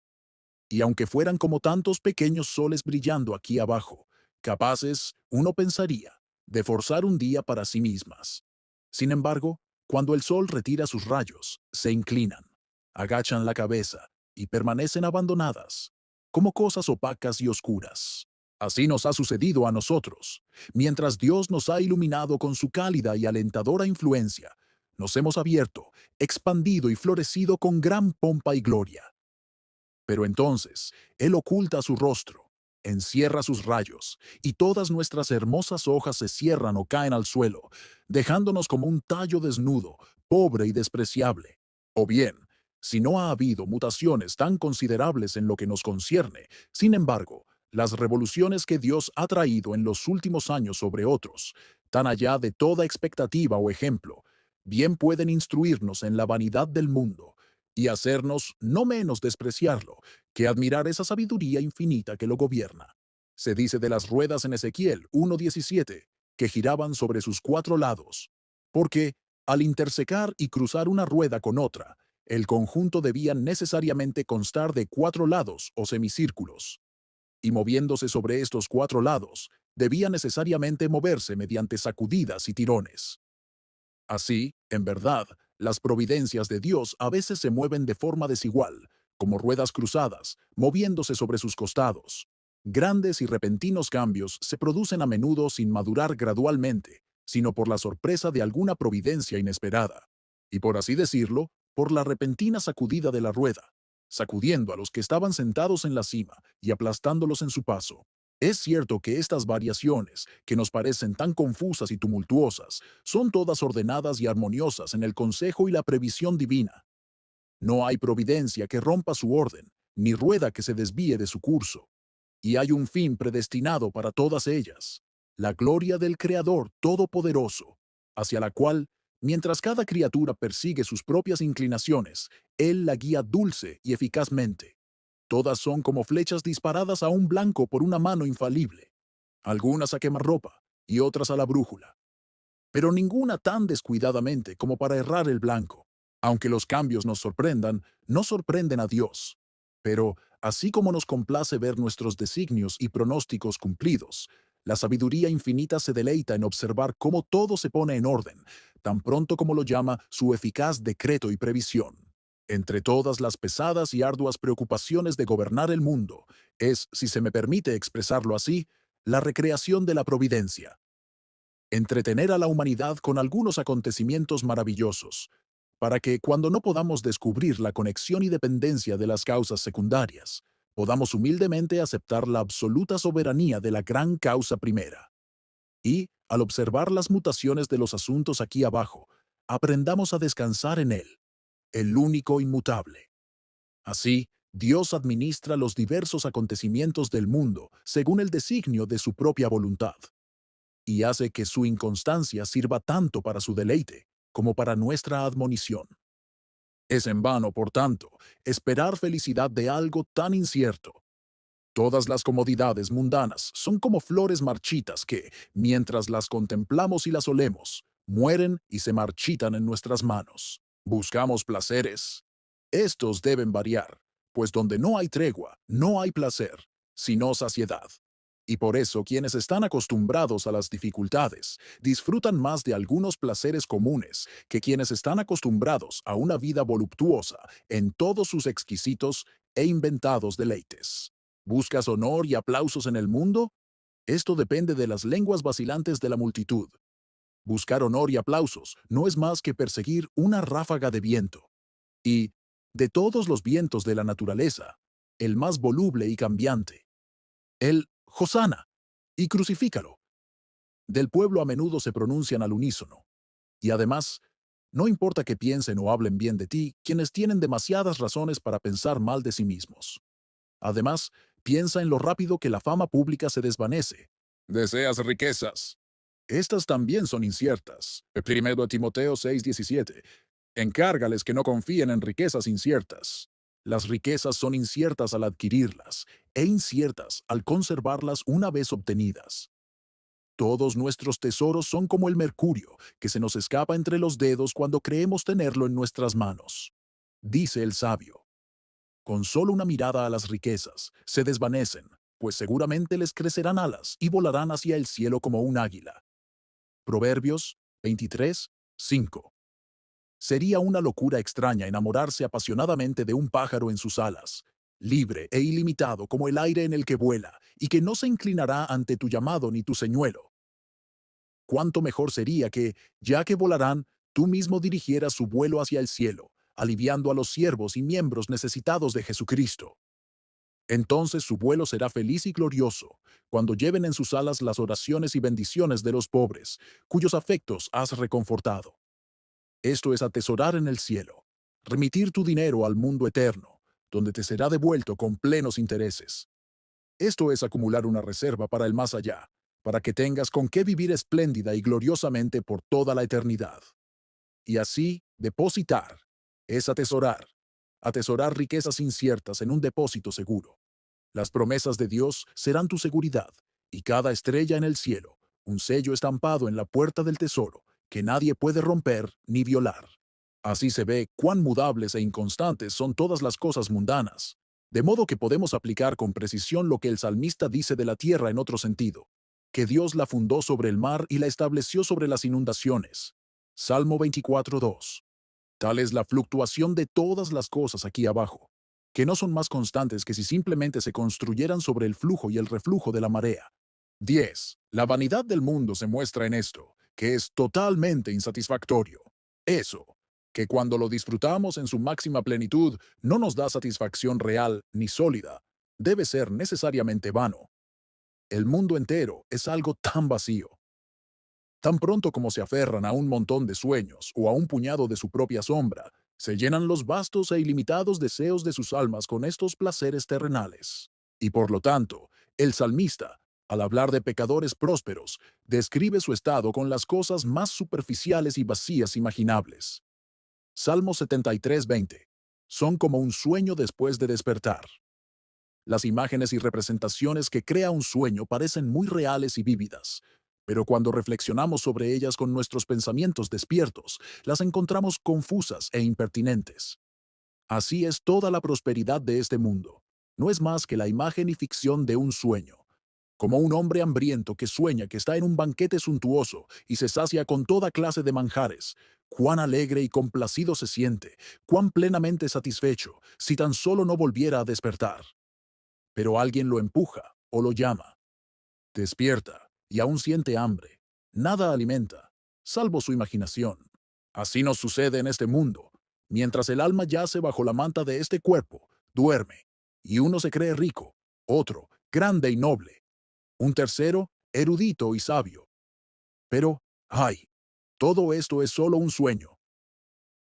Y aunque fueran como tantos pequeños soles brillando aquí abajo, capaces, uno pensaría, de forzar un día para sí mismas. Sin embargo, cuando el sol retira sus rayos, se inclinan, agachan la cabeza y permanecen abandonadas, como cosas opacas y oscuras. Así nos ha sucedido a nosotros. Mientras Dios nos ha iluminado con su cálida y alentadora influencia, nos hemos abierto, expandido y florecido con gran pompa y gloria. Pero entonces, Él oculta su rostro, encierra sus rayos, y todas nuestras hermosas hojas se cierran o caen al suelo, dejándonos como un tallo desnudo, pobre y despreciable. O bien, si no ha habido mutaciones tan considerables en lo que nos concierne, sin embargo, las revoluciones que Dios ha traído en los últimos años sobre otros, tan allá de toda expectativa o ejemplo, bien pueden instruirnos en la vanidad del mundo y hacernos no menos despreciarlo que admirar esa sabiduría infinita que lo gobierna. Se dice de las ruedas en Ezequiel 1:17 que giraban sobre sus cuatro lados, porque al intersecar y cruzar una rueda con otra, el conjunto debía necesariamente constar de cuatro lados o semicírculos, y moviéndose sobre estos cuatro lados, debía necesariamente moverse mediante sacudidas y tirones. Así, en verdad, las providencias de Dios a veces se mueven de forma desigual, como ruedas cruzadas, moviéndose sobre sus costados. Grandes y repentinos cambios se producen a menudo sin madurar gradualmente, sino por la sorpresa de alguna providencia inesperada. Y por así decirlo, por la repentina sacudida de la rueda, sacudiendo a los que estaban sentados en la cima y aplastándolos en su paso. Es cierto que estas variaciones, que nos parecen tan confusas y tumultuosas, son todas ordenadas y armoniosas en el consejo y la previsión divina. No hay providencia que rompa su orden, ni rueda que se desvíe de su curso. Y hay un fin predestinado para todas ellas, la gloria del Creador Todopoderoso, hacia la cual, mientras cada criatura persigue sus propias inclinaciones, Él la guía dulce y eficazmente. Todas son como flechas disparadas a un blanco por una mano infalible, algunas a quemarropa y otras a la brújula, pero ninguna tan descuidadamente como para errar el blanco. Aunque los cambios nos sorprendan, no sorprenden a Dios. Pero, así como nos complace ver nuestros designios y pronósticos cumplidos, la sabiduría infinita se deleita en observar cómo todo se pone en orden, tan pronto como lo llama su eficaz decreto y previsión. Entre todas las pesadas y arduas preocupaciones de gobernar el mundo, es, si se me permite expresarlo así, la recreación de la providencia. Entretener a la humanidad con algunos acontecimientos maravillosos, para que, cuando no podamos descubrir la conexión y dependencia de las causas secundarias, podamos humildemente aceptar la absoluta soberanía de la gran causa primera. Y, al observar las mutaciones de los asuntos aquí abajo, aprendamos a descansar en Él, el único inmutable. Así, Dios administra los diversos acontecimientos del mundo según el designio de su propia voluntad, y hace que su inconstancia sirva tanto para su deleite como para nuestra admonición. Es en vano, por tanto, esperar felicidad de algo tan incierto. Todas las comodidades mundanas son como flores marchitas que, mientras las contemplamos y las olemos, mueren y se marchitan en nuestras manos. Buscamos placeres. Estos deben variar, pues donde no hay tregua, no hay placer, sino saciedad. Y por eso quienes están acostumbrados a las dificultades disfrutan más de algunos placeres comunes que quienes están acostumbrados a una vida voluptuosa en todos sus exquisitos e inventados deleites. ¿Buscas honor y aplausos en el mundo? Esto depende de las lenguas vacilantes de la multitud. Buscar honor y aplausos no es más que perseguir una ráfaga de viento. Y, de todos los vientos de la naturaleza, el más voluble y cambiante, el Hosana, y crucifícalo. Del pueblo a menudo se pronuncian al unísono. Y además, no importa que piensen o hablen bien de ti, quienes tienen demasiadas razones para pensar mal de sí mismos. Además, piensa en lo rápido que la fama pública se desvanece. ¿Deseas riquezas? Estas también son inciertas. Primero a Timoteo 6:17. Encárgales que no confíen en riquezas inciertas. Las riquezas son inciertas al adquirirlas e inciertas al conservarlas una vez obtenidas. Todos nuestros tesoros son como el mercurio, que se nos escapa entre los dedos cuando creemos tenerlo en nuestras manos. Dice el sabio, con solo una mirada a las riquezas, se desvanecen, pues seguramente les crecerán alas y volarán hacia el cielo como un águila. Proverbios 23:5. Sería una locura extraña enamorarse apasionadamente de un pájaro en sus alas, libre e ilimitado como el aire en el que vuela, y que no se inclinará ante tu llamado ni tu señuelo. Cuánto mejor sería que, ya que volarán, tú mismo dirigieras su vuelo hacia el cielo, aliviando a los siervos y miembros necesitados de Jesucristo. Entonces su vuelo será feliz y glorioso, cuando lleven en sus alas las oraciones y bendiciones de los pobres, cuyos afectos has reconfortado. Esto es atesorar en el cielo, remitir tu dinero al mundo eterno, donde te será devuelto con plenos intereses. Esto es acumular una reserva para el más allá, para que tengas con qué vivir espléndida y gloriosamente por toda la eternidad. Y así, depositar es atesorar, atesorar riquezas inciertas en un depósito seguro. Las promesas de Dios serán tu seguridad, y cada estrella en el cielo, un sello estampado en la puerta del tesoro, que nadie puede romper ni violar. Así se ve cuán mudables e inconstantes son todas las cosas mundanas, de modo que podemos aplicar con precisión lo que el salmista dice de la tierra en otro sentido, que Dios la fundó sobre el mar y la estableció sobre las inundaciones. Salmo 24:2. Tal es la fluctuación de todas las cosas aquí abajo, que no son más constantes que si simplemente se construyeran sobre el flujo y el reflujo de la marea. 10. La vanidad del mundo se muestra en esto, que es totalmente insatisfactorio. Eso, que cuando lo disfrutamos en su máxima plenitud no nos da satisfacción real ni sólida, debe ser necesariamente vano. El mundo entero es algo tan vacío. Tan pronto como se aferran a un montón de sueños o a un puñado de su propia sombra, se llenan los vastos e ilimitados deseos de sus almas con estos placeres terrenales. Y por lo tanto, el salmista, al hablar de pecadores prósperos, describe su estado con las cosas más superficiales y vacías imaginables. Salmo 73:20. Son como un sueño después de despertar. Las imágenes y representaciones que crea un sueño parecen muy reales y vívidas, pero cuando reflexionamos sobre ellas con nuestros pensamientos despiertos, las encontramos confusas e impertinentes. Así es toda la prosperidad de este mundo. No es más que la imagen y ficción de un sueño, como un hombre hambriento que sueña que está en un banquete suntuoso y se sacia con toda clase de manjares. Cuán alegre y complacido se siente, cuán plenamente satisfecho, si tan solo no volviera a despertar. Pero alguien lo empuja o lo llama. Despierta y aún siente hambre. Nada alimenta, salvo su imaginación. Así nos sucede en este mundo. Mientras el alma yace bajo la manta de este cuerpo, duerme, y uno se cree rico, otro, grande y noble, un tercero, erudito y sabio. Pero, ¡ay! Todo esto es solo un sueño.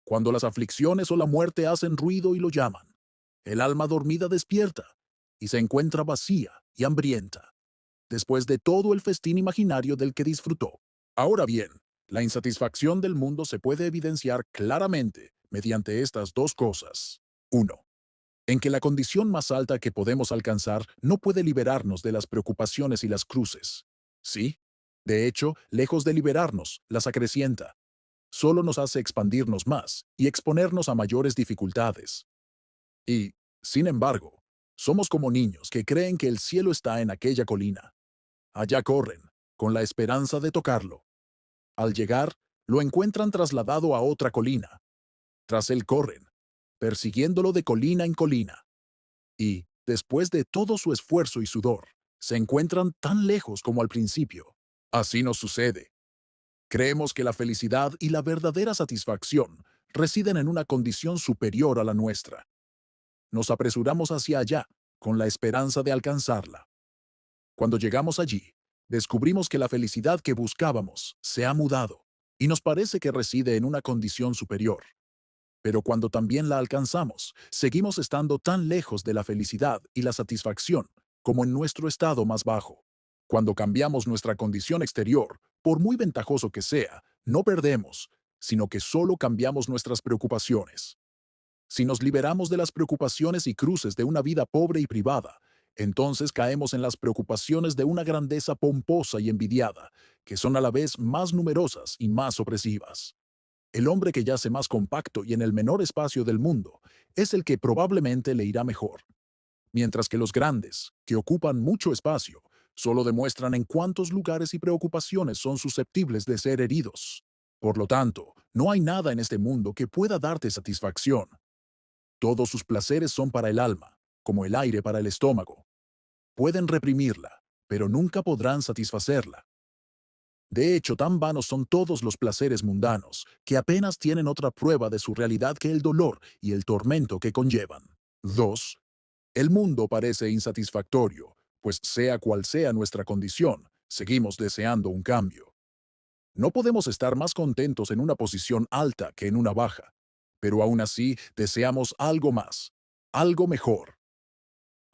Cuando las aflicciones o la muerte hacen ruido y lo llaman, el alma dormida despierta y se encuentra vacía y hambrienta, después de todo el festín imaginario del que disfrutó. Ahora bien, la insatisfacción del mundo se puede evidenciar claramente mediante estas dos cosas. 1. En que la condición más alta que podemos alcanzar no puede liberarnos de las preocupaciones y las cruces. Sí, de hecho, lejos de liberarnos, las acrecienta. Solo nos hace expandirnos más y exponernos a mayores dificultades. Y, sin embargo, somos como niños que creen que el cielo está en aquella colina. Allá corren, con la esperanza de tocarlo. Al llegar, lo encuentran trasladado a otra colina. Tras él corren, persiguiéndolo de colina en colina. Y, después de todo su esfuerzo y sudor, se encuentran tan lejos como al principio. Así nos sucede. Creemos que la felicidad y la verdadera satisfacción residen en una condición superior a la nuestra. Nos apresuramos hacia allá, con la esperanza de alcanzarla. Cuando llegamos allí, descubrimos que la felicidad que buscábamos se ha mudado y nos parece que reside en una condición superior. Pero cuando también la alcanzamos, seguimos estando tan lejos de la felicidad y la satisfacción como en nuestro estado más bajo. Cuando cambiamos nuestra condición exterior, por muy ventajoso que sea, no perdemos, sino que solo cambiamos nuestras preocupaciones. Si nos liberamos de las preocupaciones y cruces de una vida pobre y privada, entonces caemos en las preocupaciones de una grandeza pomposa y envidiada, que son a la vez más numerosas y más opresivas. El hombre que yace más compacto y en el menor espacio del mundo es el que probablemente le irá mejor, mientras que los grandes, que ocupan mucho espacio, solo demuestran en cuántos lugares y preocupaciones son susceptibles de ser heridos. Por lo tanto, no hay nada en este mundo que pueda darte satisfacción. Todos sus placeres son para el alma, como el aire para el estómago. Pueden reprimirla, pero nunca podrán satisfacerla. De hecho, tan vanos son todos los placeres mundanos, que apenas tienen otra prueba de su realidad que el dolor y el tormento que conllevan. 2. El mundo parece insatisfactorio, pues sea cual sea nuestra condición, seguimos deseando un cambio. No podemos estar más contentos en una posición alta que en una baja, pero aún así deseamos algo más, algo mejor.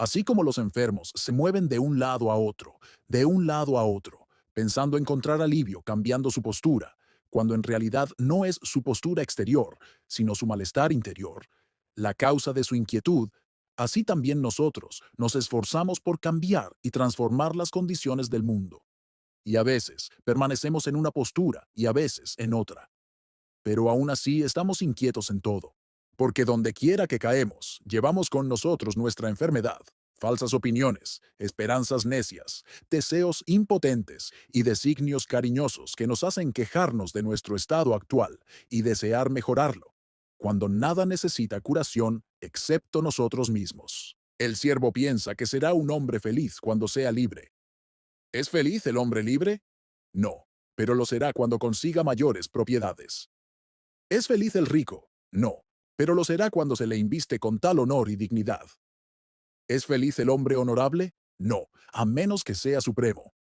Así como los enfermos se mueven de un lado a otro, de un lado a otro, pensando encontrar alivio cambiando su postura, cuando en realidad no es su postura exterior, sino su malestar interior, la causa de su inquietud, así también nosotros nos esforzamos por cambiar y transformar las condiciones del mundo. Y a veces permanecemos en una postura y a veces en otra. Pero aún así estamos inquietos en todo, porque donde quiera que caemos, llevamos con nosotros nuestra enfermedad, falsas opiniones, esperanzas necias, deseos impotentes y designios cariñosos que nos hacen quejarnos de nuestro estado actual y desear mejorarlo, cuando nada necesita curación excepto nosotros mismos. El siervo piensa que será un hombre feliz cuando sea libre. ¿Es feliz el hombre libre? No, pero lo será cuando consiga mayores propiedades. ¿Es feliz el rico? No, pero lo será cuando se le inviste con tal honor y dignidad. ¿Es feliz el hombre honorable? No, a menos que sea supremo.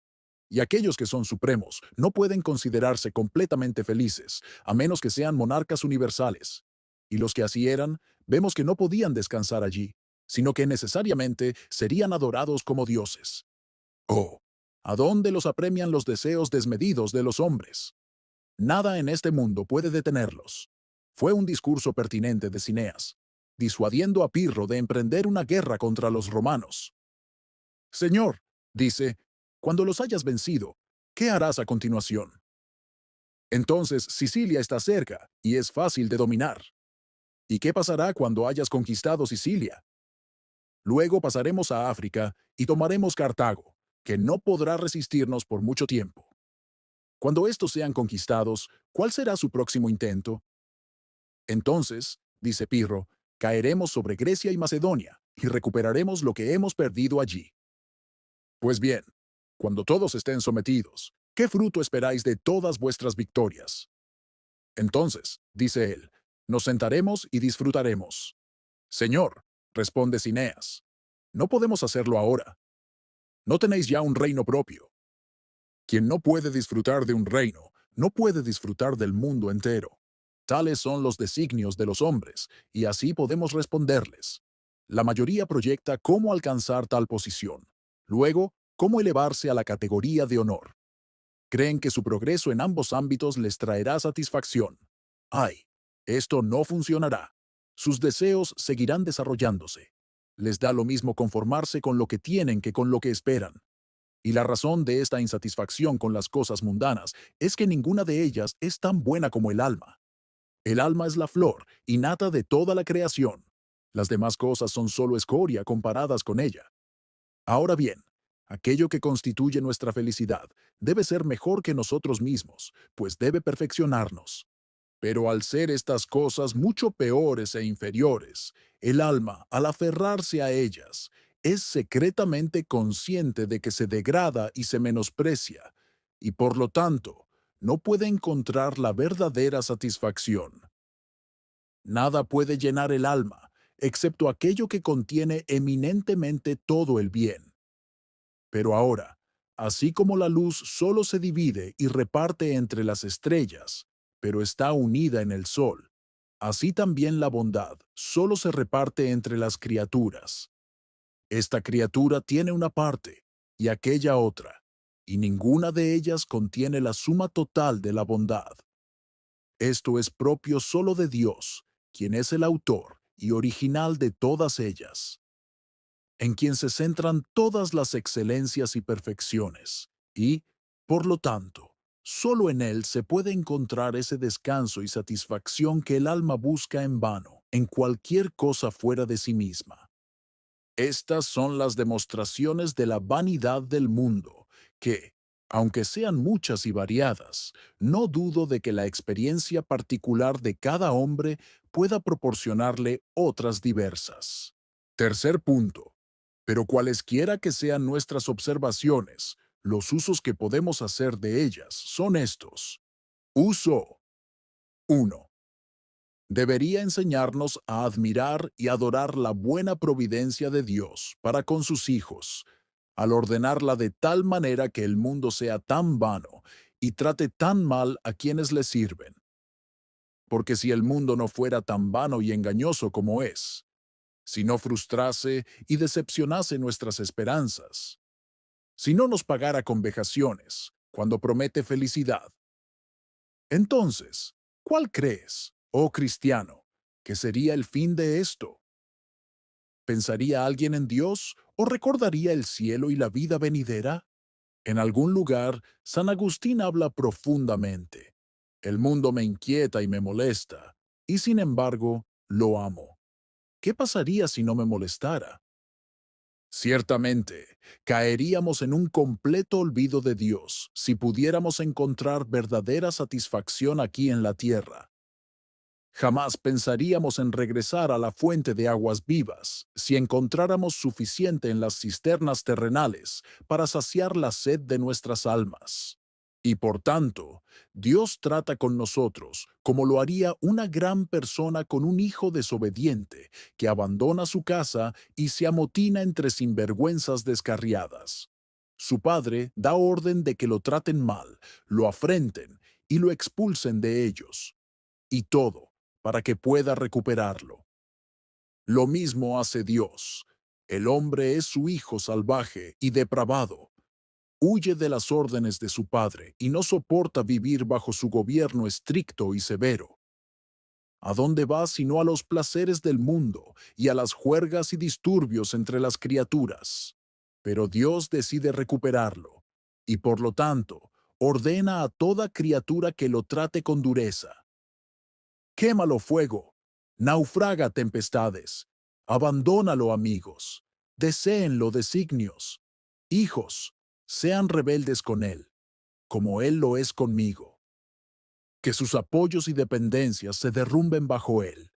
Y aquellos que son supremos no pueden considerarse completamente felices, a menos que sean monarcas universales. Y los que así eran, vemos que no podían descansar allí, sino que necesariamente serían adorados como dioses. Oh, ¿a dónde los apremian los deseos desmedidos de los hombres? Nada en este mundo puede detenerlos. Fue un discurso pertinente de Cineas, disuadiendo a Pirro de emprender una guerra contra los romanos. Señor, dice, cuando los hayas vencido, ¿qué harás a continuación? Entonces Sicilia está cerca y es fácil de dominar. ¿Y qué pasará cuando hayas conquistado Sicilia? Luego pasaremos a África y tomaremos Cartago, que no podrá resistirnos por mucho tiempo. Cuando estos sean conquistados, ¿cuál será su próximo intento? Entonces, dice Pirro, caeremos sobre Grecia y Macedonia y recuperaremos lo que hemos perdido allí. Pues bien, cuando todos estén sometidos, ¿qué fruto esperáis de todas vuestras victorias? Entonces, dice él, nos sentaremos y disfrutaremos. Señor, responde Cineas, no podemos hacerlo ahora. No tenéis ya un reino propio. Quien no puede disfrutar de un reino, no puede disfrutar del mundo entero. Tales son los designios de los hombres, y así podemos responderles. La mayoría proyecta cómo alcanzar tal posición. Luego, cómo elevarse a la categoría de honor. Creen que su progreso en ambos ámbitos les traerá satisfacción. ¡Ay! Esto no funcionará. Sus deseos seguirán desarrollándose. Les da lo mismo conformarse con lo que tienen que con lo que esperan. Y la razón de esta insatisfacción con las cosas mundanas es que ninguna de ellas es tan buena como el alma. El alma es la flor innata de toda la creación. Las demás cosas son solo escoria comparadas con ella. Ahora bien, Aquello que constituye nuestra felicidad debe ser mejor que nosotros mismos, pues debe perfeccionarnos. Pero al ser estas cosas mucho peores e inferiores, el alma, al aferrarse a ellas, es secretamente consciente de que se degrada y se menosprecia, y por lo tanto, no puede encontrar la verdadera satisfacción. Nada puede llenar el alma, excepto aquello que contiene eminentemente todo el bien. Pero ahora, así como la luz solo se divide y reparte entre las estrellas, pero está unida en el sol, así también la bondad solo se reparte entre las criaturas. Esta criatura tiene una parte y aquella otra, y ninguna de ellas contiene la suma total de la bondad. Esto es propio solo de Dios, quien es el autor y original de todas ellas, en quien se centran todas las excelencias y perfecciones, y, por lo tanto, solo en Él se puede encontrar ese descanso y satisfacción que el alma busca en vano en cualquier cosa fuera de sí misma. Estas son las demostraciones de la vanidad del mundo, que, aunque sean muchas y variadas, no dudo de que la experiencia particular de cada hombre pueda proporcionarle otras diversas. Tercer punto. Pero cualesquiera que sean nuestras observaciones, los usos que podemos hacer de ellas son estos. Uso 1. Debería enseñarnos a admirar y adorar la buena providencia de Dios para con sus hijos, al ordenarla de tal manera que el mundo sea tan vano y trate tan mal a quienes le sirven. Porque si el mundo no fuera tan vano y engañoso como es, si no frustrase y decepcionase nuestras esperanzas, si no nos pagara con vejaciones cuando promete felicidad, entonces, ¿cuál crees, oh cristiano, que sería el fin de esto? ¿Pensaría alguien en Dios o recordaría el cielo y la vida venidera? En algún lugar, San Agustín habla profundamente. El mundo me inquieta y me molesta, y sin embargo, lo amo. ¿Qué pasaría si no me molestara? Ciertamente, caeríamos en un completo olvido de Dios si pudiéramos encontrar verdadera satisfacción aquí en la tierra. Jamás pensaríamos en regresar a la fuente de aguas vivas si encontráramos suficiente en las cisternas terrenales para saciar la sed de nuestras almas. Y por tanto, Dios trata con nosotros como lo haría una gran persona con un hijo desobediente que abandona su casa y se amotina entre sinvergüenzas descarriadas. Su padre da orden de que lo traten mal, lo afrenten y lo expulsen de ellos. Y todo para que pueda recuperarlo. Lo mismo hace Dios. El hombre es su hijo salvaje y depravado. Huye de las órdenes de su padre y no soporta vivir bajo su gobierno estricto y severo. ¿A dónde va sino a los placeres del mundo y a las juergas y disturbios entre las criaturas? Pero Dios decide recuperarlo, y por lo tanto, ordena a toda criatura que lo trate con dureza. Quémalo fuego, naufraga tempestades, abandónalo amigos, deséenlo designios. Hijos, sean rebeldes con él, como él lo es conmigo. Que sus apoyos y dependencias se derrumben bajo él,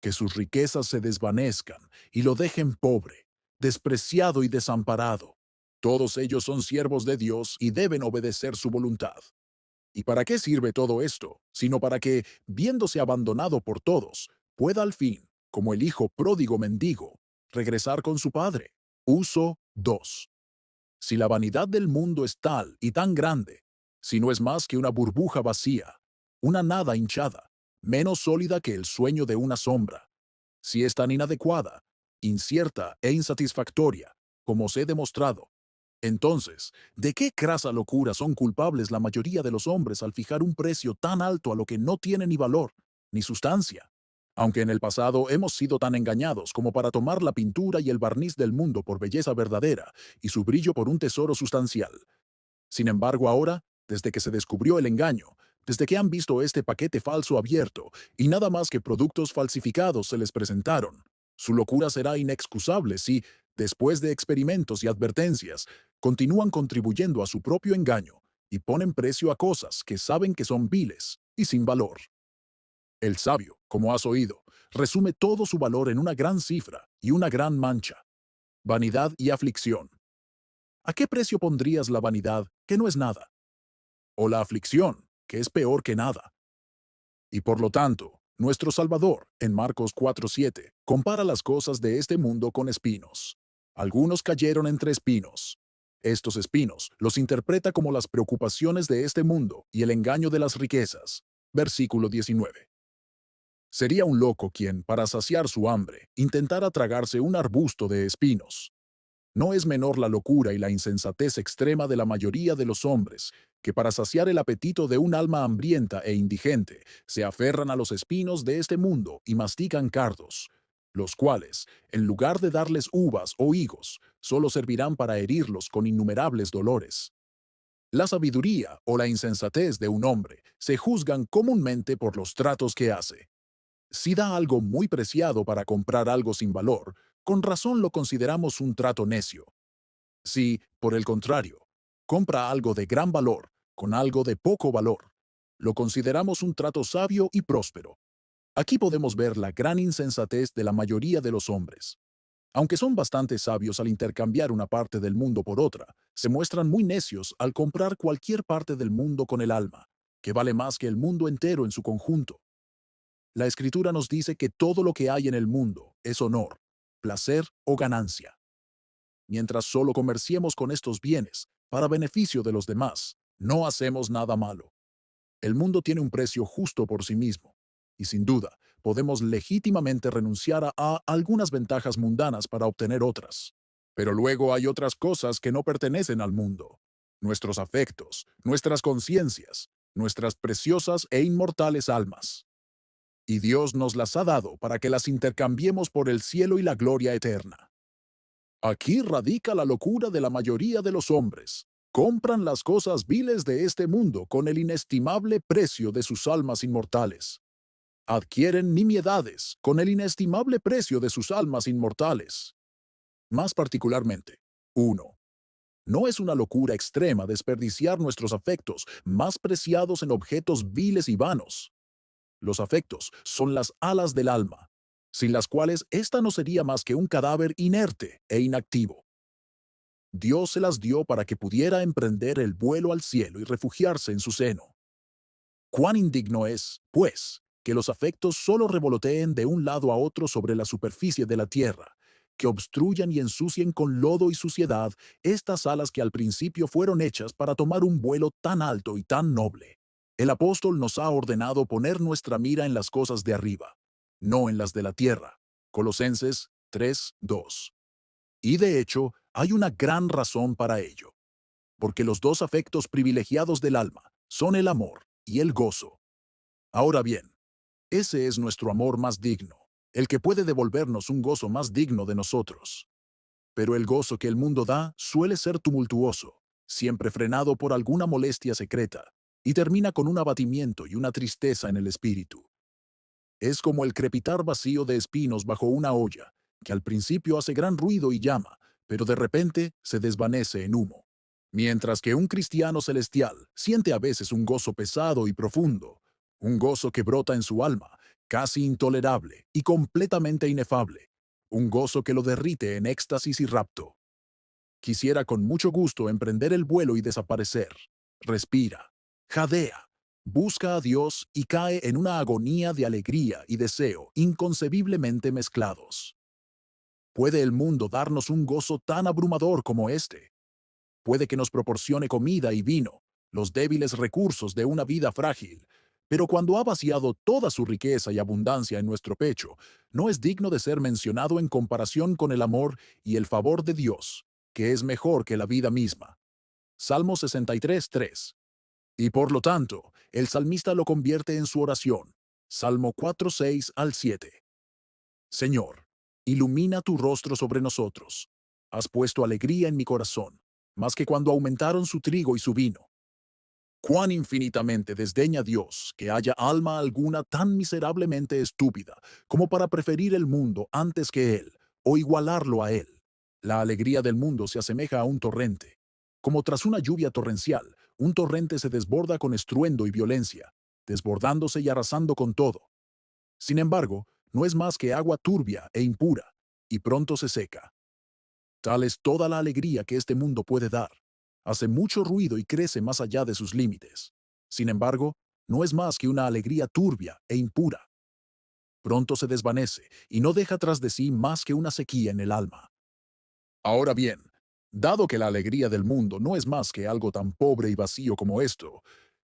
que sus riquezas se desvanezcan y lo dejen pobre, despreciado y desamparado. Todos ellos son siervos de Dios y deben obedecer su voluntad. ¿Y para qué sirve todo esto? Sino para que, viéndose abandonado por todos, pueda al fin, como el hijo pródigo mendigo, regresar con su padre. Uso 2. Si la vanidad del mundo es tal y tan grande, si no es más que una burbuja vacía, una nada hinchada, menos sólida que el sueño de una sombra, si es tan inadecuada, incierta e insatisfactoria, como os he demostrado, entonces, ¿de qué crasa locura son culpables la mayoría de los hombres al fijar un precio tan alto a lo que no tiene ni valor, ni sustancia? Aunque en el pasado hemos sido tan engañados como para tomar la pintura y el barniz del mundo por belleza verdadera y su brillo por un tesoro sustancial. Sin embargo, ahora, desde que se descubrió el engaño, desde que han visto este paquete falso abierto y nada más que productos falsificados se les presentaron, su locura será inexcusable si, Después de experimentos y advertencias, continúan contribuyendo a su propio engaño y ponen precio a cosas que saben que son viles y sin valor. El sabio, como has oído, resume todo su valor en una gran cifra y una gran mancha: vanidad y aflicción. ¿A qué precio pondrías la vanidad, que no es nada? ¿O la aflicción, que es peor que nada? Y por lo tanto, nuestro Salvador, en Marcos 4:7, compara las cosas de este mundo con espinos. Algunos cayeron entre espinos. Estos espinos los interpreta como las preocupaciones de este mundo y el engaño de las riquezas. Versículo 19. Sería un loco quien, para saciar su hambre, intentara tragarse un arbusto de espinos. No es menor la locura y la insensatez extrema de la mayoría de los hombres, que para saciar el apetito de un alma hambrienta e indigente, se aferran a los espinos de este mundo y mastican cardos, los cuales, en lugar de darles uvas o higos, solo servirán para herirlos con innumerables dolores. La sabiduría o la insensatez de un hombre se juzgan comúnmente por los tratos que hace. Si da algo muy preciado para comprar algo sin valor, con razón lo consideramos un trato necio. Si, por el contrario, compra algo de gran valor con algo de poco valor, lo consideramos un trato sabio y próspero. Aquí podemos ver la gran insensatez de la mayoría de los hombres. Aunque son bastante sabios al intercambiar una parte del mundo por otra, se muestran muy necios al comprar cualquier parte del mundo con el alma, que vale más que el mundo entero en su conjunto. La Escritura nos dice que todo lo que hay en el mundo es honor, placer o ganancia. Mientras solo comerciemos con estos bienes para beneficio de los demás, no hacemos nada malo. El mundo tiene un precio justo por sí mismo, y sin duda podemos legítimamente renunciar a algunas ventajas mundanas para obtener otras. Pero luego hay otras cosas que no pertenecen al mundo: nuestros afectos, nuestras conciencias, nuestras preciosas e inmortales almas. Y Dios nos las ha dado para que las intercambiemos por el cielo y la gloria eterna. Aquí radica la locura de la mayoría de los hombres. Compran las cosas viles de este mundo con el inestimable precio de sus almas inmortales. Adquieren nimiedades con el inestimable precio de sus almas inmortales. Más particularmente, 1. No es una locura extrema desperdiciar nuestros afectos más preciados en objetos viles y vanos. Los afectos son las alas del alma, sin las cuales ésta no sería más que un cadáver inerte e inactivo. Dios se las dio para que pudiera emprender el vuelo al cielo y refugiarse en su seno. Cuán indigno es, pues, que los afectos solo revoloteen de un lado a otro sobre la superficie de la tierra, que obstruyan y ensucien con lodo y suciedad estas alas que al principio fueron hechas para tomar un vuelo tan alto y tan noble. El apóstol nos ha ordenado poner nuestra mira en las cosas de arriba, no en las de la tierra. Colosenses 3:2. Y de hecho, hay una gran razón para ello, porque los dos afectos privilegiados del alma son el amor y el gozo. Ahora bien, ese es nuestro amor más digno, el que puede devolvernos un gozo más digno de nosotros. Pero el gozo que el mundo da suele ser tumultuoso, siempre frenado por alguna molestia secreta, y termina con un abatimiento y una tristeza en el espíritu. Es como el crepitar vacío de espinos bajo una olla, que al principio hace gran ruido y llama, pero de repente se desvanece en humo. Mientras que un cristiano celestial siente a veces un gozo pesado y profundo, un gozo que brota en su alma, casi intolerable y completamente inefable, un gozo que lo derrite en éxtasis y rapto. Quisiera con mucho gusto emprender el vuelo y desaparecer. Respira, jadea, busca a Dios y cae en una agonía de alegría y deseo inconcebiblemente mezclados. ¿Puede el mundo darnos un gozo tan abrumador como este? Puede que nos proporcione comida y vino, los débiles recursos de una vida frágil, pero cuando ha vaciado toda su riqueza y abundancia en nuestro pecho, no es digno de ser mencionado en comparación con el amor y el favor de Dios, que es mejor que la vida misma. Salmo 63:3. Y por lo tanto, el salmista lo convierte en su oración. Salmo 4:6 al 7. Señor, ilumina tu rostro sobre nosotros. Has puesto alegría en mi corazón, más que cuando aumentaron su trigo y su vino. Cuán infinitamente desdeña Dios que haya alma alguna tan miserablemente estúpida como para preferir el mundo antes que Él, o igualarlo a Él. La alegría del mundo se asemeja a un torrente. Como tras una lluvia torrencial, un torrente se desborda con estruendo y violencia, desbordándose y arrasando con todo. Sin embargo, no es más que agua turbia e impura, y pronto se seca. Tal es toda la alegría que este mundo puede dar. Hace mucho ruido y crece más allá de sus límites. Sin embargo, no es más que una alegría turbia e impura. Pronto se desvanece y no deja tras de sí más que una sequía en el alma. Ahora bien, dado que la alegría del mundo no es más que algo tan pobre y vacío como esto,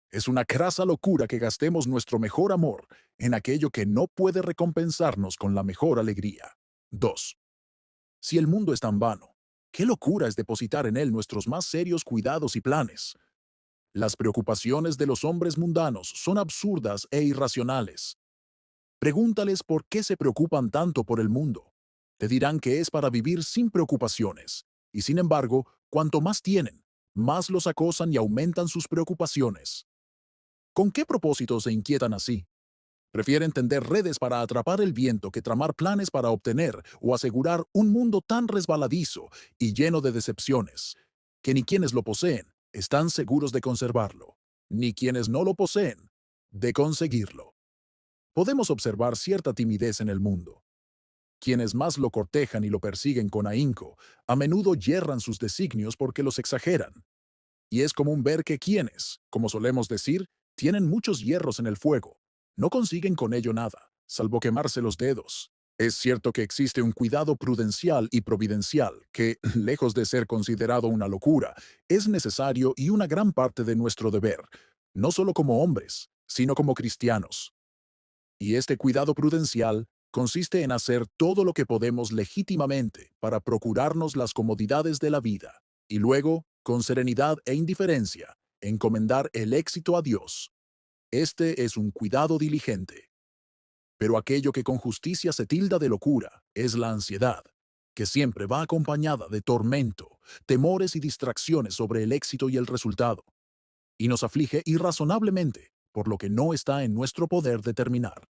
es una crasa locura que gastemos nuestro mejor amor en aquello que no puede recompensarnos con la mejor alegría. 2. Si el mundo es tan vano, qué locura es depositar en él nuestros más serios cuidados y planes. Las preocupaciones de los hombres mundanos son absurdas e irracionales. Pregúntales por qué se preocupan tanto por el mundo. Te dirán que es para vivir sin preocupaciones, y sin embargo, cuanto más tienen, más los acosan y aumentan sus preocupaciones. ¿Con qué propósito se inquietan así? Prefieren tender redes para atrapar el viento que tramar planes para obtener o asegurar un mundo tan resbaladizo y lleno de decepciones, que ni quienes lo poseen están seguros de conservarlo, ni quienes no lo poseen de conseguirlo. Podemos observar cierta timidez en el mundo. Quienes más lo cortejan y lo persiguen con ahínco, a menudo yerran sus designios porque los exageran. Y es común ver que quienes, como solemos decir, tienen muchos hierros en el fuego, no consiguen con ello nada, salvo quemarse los dedos. Es cierto que existe un cuidado prudencial y providencial que, lejos de ser considerado una locura, es necesario y una gran parte de nuestro deber, no solo como hombres, sino como cristianos. Y este cuidado prudencial consiste en hacer todo lo que podemos legítimamente para procurarnos las comodidades de la vida, y luego, con serenidad e indiferencia, encomendar el éxito a Dios. Este es un cuidado diligente. Pero aquello que con justicia se tilda de locura es la ansiedad, que siempre va acompañada de tormento, temores y distracciones sobre el éxito y el resultado, y nos aflige irrazonablemente por lo que no está en nuestro poder determinar.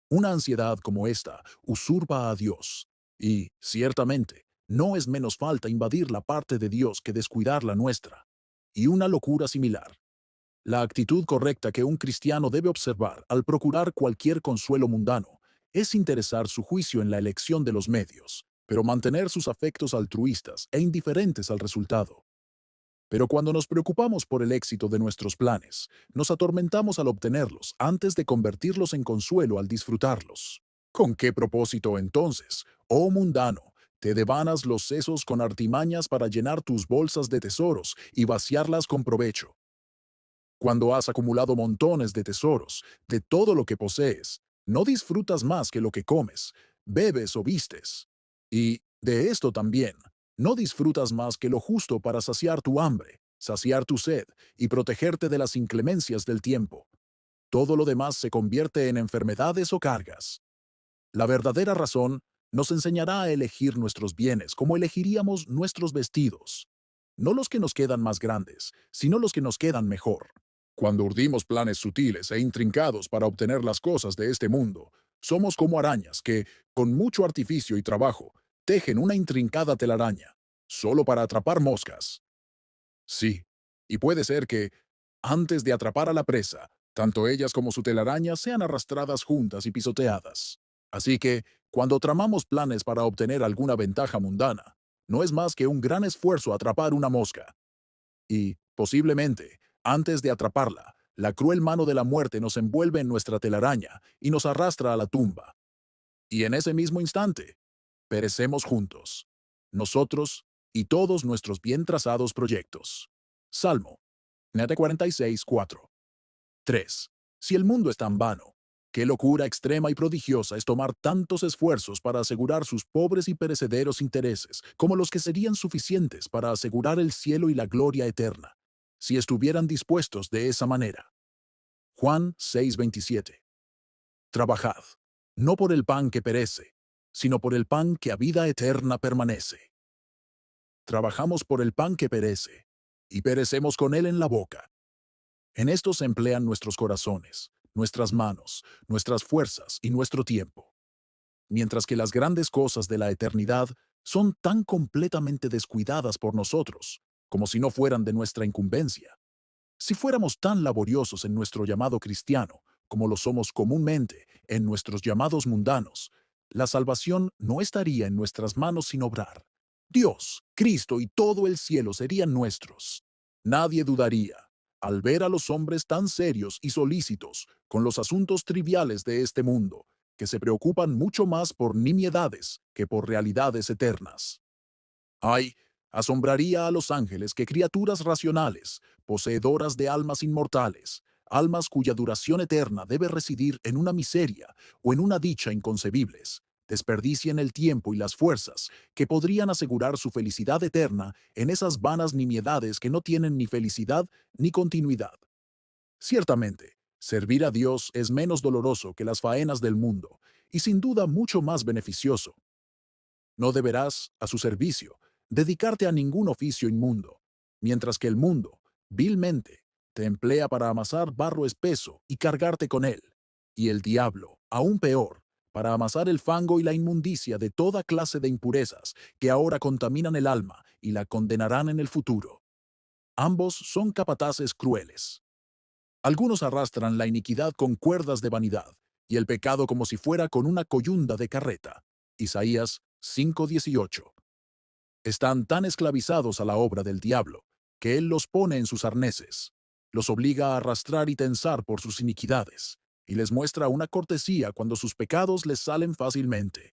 Una ansiedad como esta usurpa a Dios, y, ciertamente, no es menos falta invadir la parte de Dios que descuidar la nuestra, y una locura similar. La actitud correcta que un cristiano debe observar al procurar cualquier consuelo mundano es interesar su juicio en la elección de los medios, pero mantener sus afectos altruistas e indiferentes al resultado. Pero cuando nos preocupamos por el éxito de nuestros planes, nos atormentamos al obtenerlos antes de convertirlos en consuelo al disfrutarlos. ¿Con qué propósito entonces, oh mundano, te devanas los sesos con artimañas para llenar tus bolsas de tesoros y vaciarlas con provecho? Cuando has acumulado montones de tesoros, de todo lo que posees, no disfrutas más que lo que comes, bebes o vistes. Y, de esto también, no disfrutas más que lo justo para saciar tu hambre, saciar tu sed y protegerte de las inclemencias del tiempo. Todo lo demás se convierte en enfermedades o cargas. La verdadera razón nos enseñará a elegir nuestros bienes como elegiríamos nuestros vestidos, no los que nos quedan más grandes, sino los que nos quedan mejor. Cuando urdimos planes sutiles e intrincados para obtener las cosas de este mundo, somos como arañas que, con mucho artificio y trabajo, tejen una intrincada telaraña, solo para atrapar moscas. Sí, y puede ser que, antes de atrapar a la presa, tanto ellas como su telaraña sean arrastradas juntas y pisoteadas. Así que, cuando tramamos planes para obtener alguna ventaja mundana, no es más que un gran esfuerzo atrapar una mosca. Y, posiblemente, antes de atraparla, la cruel mano de la muerte nos envuelve en nuestra telaraña y nos arrastra a la tumba. Y en ese mismo instante, perecemos juntos, nosotros y todos nuestros bien trazados proyectos. Salmo 46:4. 3. Si el mundo es tan vano, qué locura extrema y prodigiosa es tomar tantos esfuerzos para asegurar sus pobres y perecederos intereses, como los que serían suficientes para asegurar el cielo y la gloria eterna, si estuvieran dispuestos de esa manera. Juan 6:27. Trabajad, no por el pan que perece, sino por el pan que a vida eterna permanece. Trabajamos por el pan que perece, y perecemos con él en la boca. En esto se emplean nuestros corazones, nuestras manos, nuestras fuerzas y nuestro tiempo, mientras que las grandes cosas de la eternidad son tan completamente descuidadas por nosotros, como si no fueran de nuestra incumbencia. Si fuéramos tan laboriosos en nuestro llamado cristiano, como lo somos comúnmente en nuestros llamados mundanos, la salvación no estaría en nuestras manos sin obrar. Dios, Cristo y todo el cielo serían nuestros. Nadie dudaría, al ver a los hombres tan serios y solícitos con los asuntos triviales de este mundo, que se preocupan mucho más por nimiedades que por realidades eternas. Ay, asombraría a los ángeles que criaturas racionales, poseedoras de almas inmortales, almas cuya duración eterna debe residir en una miseria o en una dicha inconcebibles, desperdicien el tiempo y las fuerzas que podrían asegurar su felicidad eterna en esas vanas nimiedades que no tienen ni felicidad ni continuidad. Ciertamente, servir a Dios es menos doloroso que las faenas del mundo y sin duda mucho más beneficioso. No deberás, a su servicio, dedicarte a ningún oficio inmundo, mientras que el mundo, vilmente, te emplea para amasar barro espeso y cargarte con él, y el diablo, aún peor, para amasar el fango y la inmundicia de toda clase de impurezas que ahora contaminan el alma y la condenarán en el futuro. Ambos son capataces crueles. Algunos arrastran la iniquidad con cuerdas de vanidad, y el pecado como si fuera con una coyunda de carreta. Isaías 5:18. Están tan esclavizados a la obra del diablo, que él los pone en sus arneses, los obliga a arrastrar y tensar por sus iniquidades, y les muestra una cortesía cuando sus pecados les salen fácilmente.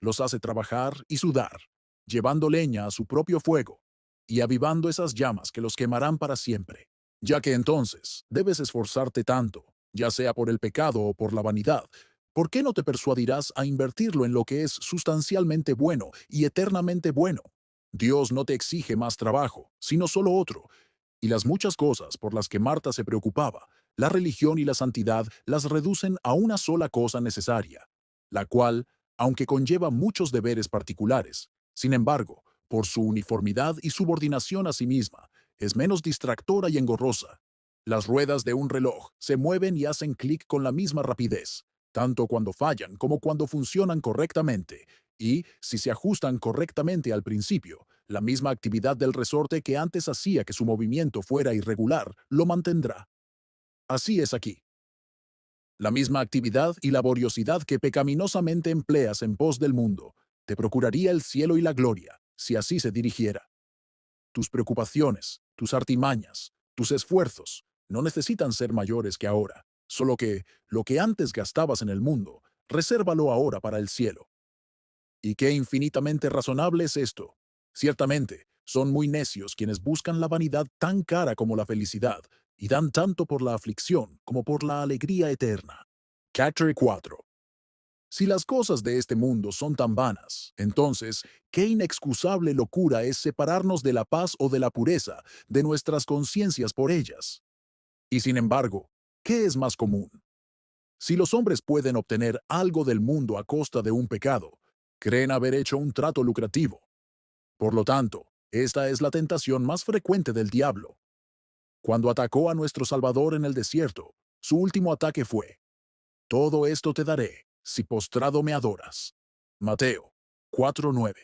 Los hace trabajar y sudar, llevando leña a su propio fuego, y avivando esas llamas que los quemarán para siempre. Ya que entonces debes esforzarte tanto, ya sea por el pecado o por la vanidad, ¿por qué no te persuadirás a invertirlo en lo que es sustancialmente bueno y eternamente bueno? Dios no te exige más trabajo, sino solo otro, y las muchas cosas por las que Marta se preocupaba, la religión y la santidad las reducen a una sola cosa necesaria, la cual, aunque conlleva muchos deberes particulares, sin embargo, por su uniformidad y subordinación a sí misma, es menos distractora y engorrosa. Las ruedas de un reloj se mueven y hacen clic con la misma rapidez, tanto cuando fallan como cuando funcionan correctamente, y, si se ajustan correctamente al principio, la misma actividad del resorte que antes hacía que su movimiento fuera irregular lo mantendrá. Así es aquí. La misma actividad y laboriosidad que pecaminosamente empleas en pos del mundo, te procuraría el cielo y la gloria, si así se dirigiera. Tus preocupaciones, tus artimañas, tus esfuerzos, no necesitan ser mayores que ahora, solo que lo que antes gastabas en el mundo, resérvalo ahora para el cielo. Y qué infinitamente razonable es esto. Ciertamente, son muy necios quienes buscan la vanidad tan cara como la felicidad, y dan tanto por la aflicción como por la alegría eterna. Catcher 4. Si las cosas de este mundo son tan vanas, entonces, qué inexcusable locura es separarnos de la paz o de la pureza de nuestras conciencias por ellas. Y sin embargo, ¿qué es más común? Si los hombres pueden obtener algo del mundo a costa de un pecado, creen haber hecho un trato lucrativo. Por lo tanto, esta es la tentación más frecuente del diablo. Cuando atacó a nuestro Salvador en el desierto, su último ataque fue: todo esto te daré, si postrado me adoras. Mateo 4:9.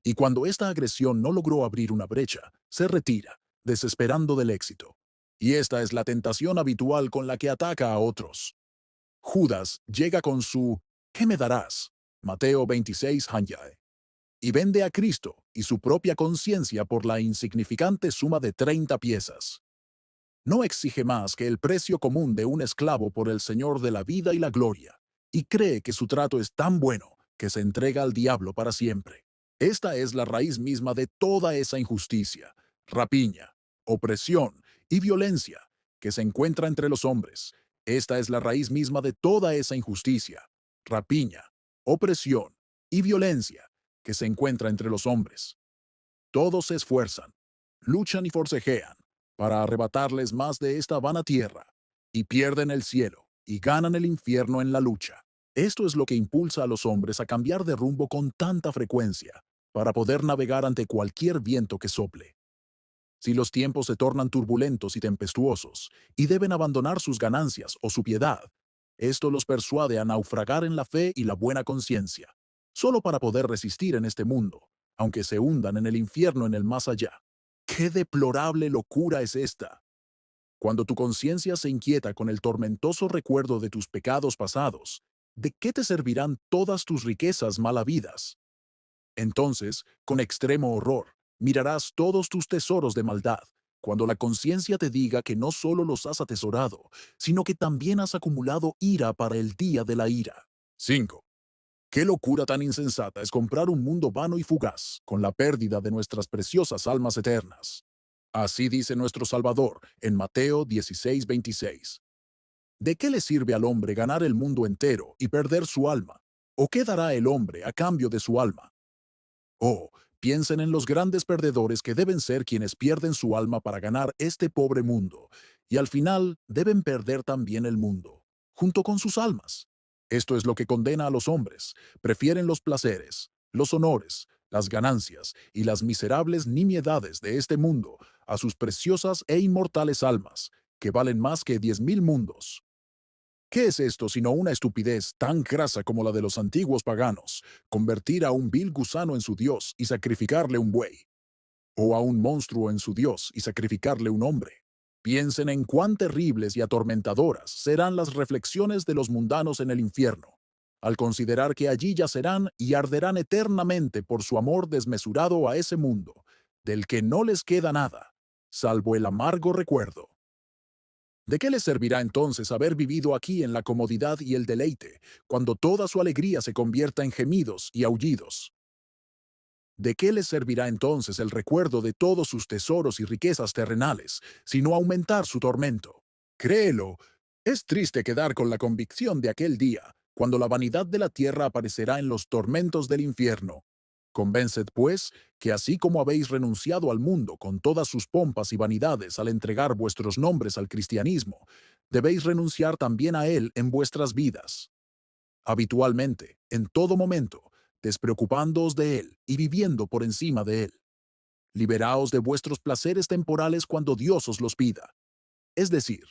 Y cuando esta agresión no logró abrir una brecha, se retira, desesperando del éxito. Y esta es la tentación habitual con la que ataca a otros. Judas llega con su ¿qué me darás? Mateo 26 Hanyae, y vende a Cristo y su propia conciencia por la insignificante suma de 30 piezas. No exige más que el precio común de un esclavo por el Señor de la vida y la gloria, y cree que su trato es tan bueno que se entrega al diablo para siempre. Esta es la raíz misma de toda esa injusticia, rapiña, opresión y violencia que se encuentra entre los hombres. Esta es la raíz misma de toda esa injusticia, rapiña, opresión y violencia que se encuentra entre los hombres. Todos se esfuerzan, luchan y forcejean para arrebatarles más de esta vana tierra, y pierden el cielo y ganan el infierno en la lucha. Esto es lo que impulsa a los hombres a cambiar de rumbo con tanta frecuencia, para poder navegar ante cualquier viento que sople. Si los tiempos se tornan turbulentos y tempestuosos, y deben abandonar sus ganancias o su piedad, esto los persuade a naufragar en la fe y la buena conciencia. solo para poder resistir en este mundo, aunque se hundan en el infierno en el más allá. ¡Qué deplorable locura es esta! Cuando tu conciencia se inquieta con el tormentoso recuerdo de tus pecados pasados, ¿de qué te servirán todas tus riquezas mal habidas? Entonces, con extremo horror, mirarás todos tus tesoros de maldad, cuando la conciencia te diga que no solo los has atesorado, sino que también has acumulado ira para el día de la ira. 5. Qué locura tan insensata es comprar un mundo vano y fugaz, con la pérdida de nuestras preciosas almas eternas. Así dice nuestro Salvador en Mateo 16:26. ¿De qué le sirve al hombre ganar el mundo entero y perder su alma? ¿O qué dará el hombre a cambio de su alma? Oh, piensen en los grandes perdedores que deben ser quienes pierden su alma para ganar este pobre mundo, y al final deben perder también el mundo, junto con sus almas. Esto es lo que condena a los hombres. Prefieren los placeres, los honores, las ganancias y las miserables nimiedades de este mundo a sus preciosas e inmortales almas, que valen más que 10.000 mundos. ¿Qué es esto sino una estupidez tan grasa como la de los antiguos paganos, convertir a un vil gusano en su dios y sacrificarle un buey, o a un monstruo en su dios y sacrificarle un hombre? Piensen en cuán terribles y atormentadoras serán las reflexiones de los mundanos en el infierno, al considerar que allí yacerán y arderán eternamente por su amor desmesurado a ese mundo, del que no les queda nada, salvo el amargo recuerdo. ¿De qué les servirá entonces haber vivido aquí en la comodidad y el deleite, cuando toda su alegría se convierta en gemidos y aullidos? ¿De qué les servirá entonces el recuerdo de todos sus tesoros y riquezas terrenales, sino aumentar su tormento? Créelo, es triste quedar con la convicción de aquel día, cuando la vanidad de la tierra aparecerá en los tormentos del infierno. Convenced, pues, que así como habéis renunciado al mundo con todas sus pompas y vanidades al entregar vuestros nombres al cristianismo, debéis renunciar también a él en vuestras vidas. Habitualmente, en todo momento, despreocupándoos de él y viviendo por encima de él. Liberaos de vuestros placeres temporales cuando Dios os los pida, es decir,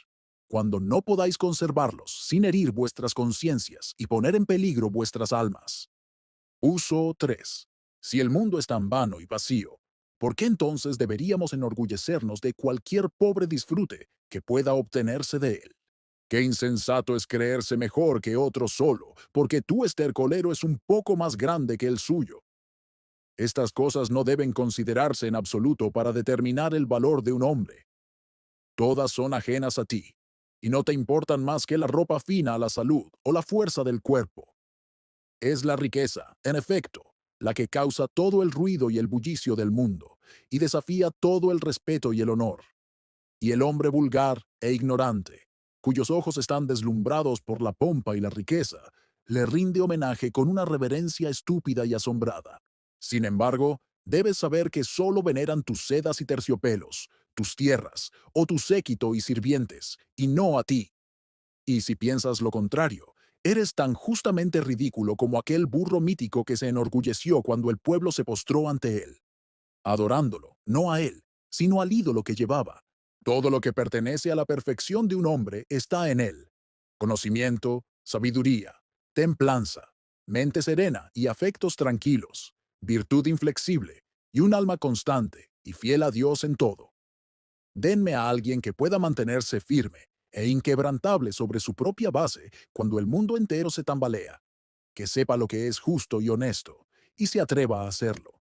cuando no podáis conservarlos sin herir vuestras conciencias y poner en peligro vuestras almas. Uso 3. Si el mundo es tan vano y vacío, ¿por qué entonces deberíamos enorgullecernos de cualquier pobre disfrute que pueda obtenerse de él? Qué insensato es creerse mejor que otro solo, porque tu estercolero es un poco más grande que el suyo. Estas cosas no deben considerarse en absoluto para determinar el valor de un hombre. Todas son ajenas a ti, y no te importan más que la ropa fina a la salud o la fuerza del cuerpo. Es la riqueza, en efecto, la que causa todo el ruido y el bullicio del mundo, y desafía todo el respeto y el honor. Y el hombre vulgar e ignorante, cuyos ojos están deslumbrados por la pompa y la riqueza, le rinde homenaje con una reverencia estúpida y asombrada. Sin embargo, debes saber que solo veneran tus sedas y terciopelos, tus tierras, o tu séquito y sirvientes, y no a ti. Y si piensas lo contrario, eres tan justamente ridículo como aquel burro mítico que se enorgulleció cuando el pueblo se postró ante él, adorándolo, no a él, sino al ídolo que llevaba. Todo lo que pertenece a la perfección de un hombre está en él: conocimiento, sabiduría, templanza, mente serena y afectos tranquilos, virtud inflexible y un alma constante y fiel a Dios en todo. Denme a alguien que pueda mantenerse firme e inquebrantable sobre su propia base cuando el mundo entero se tambalea, que sepa lo que es justo y honesto, y se atreva a hacerlo,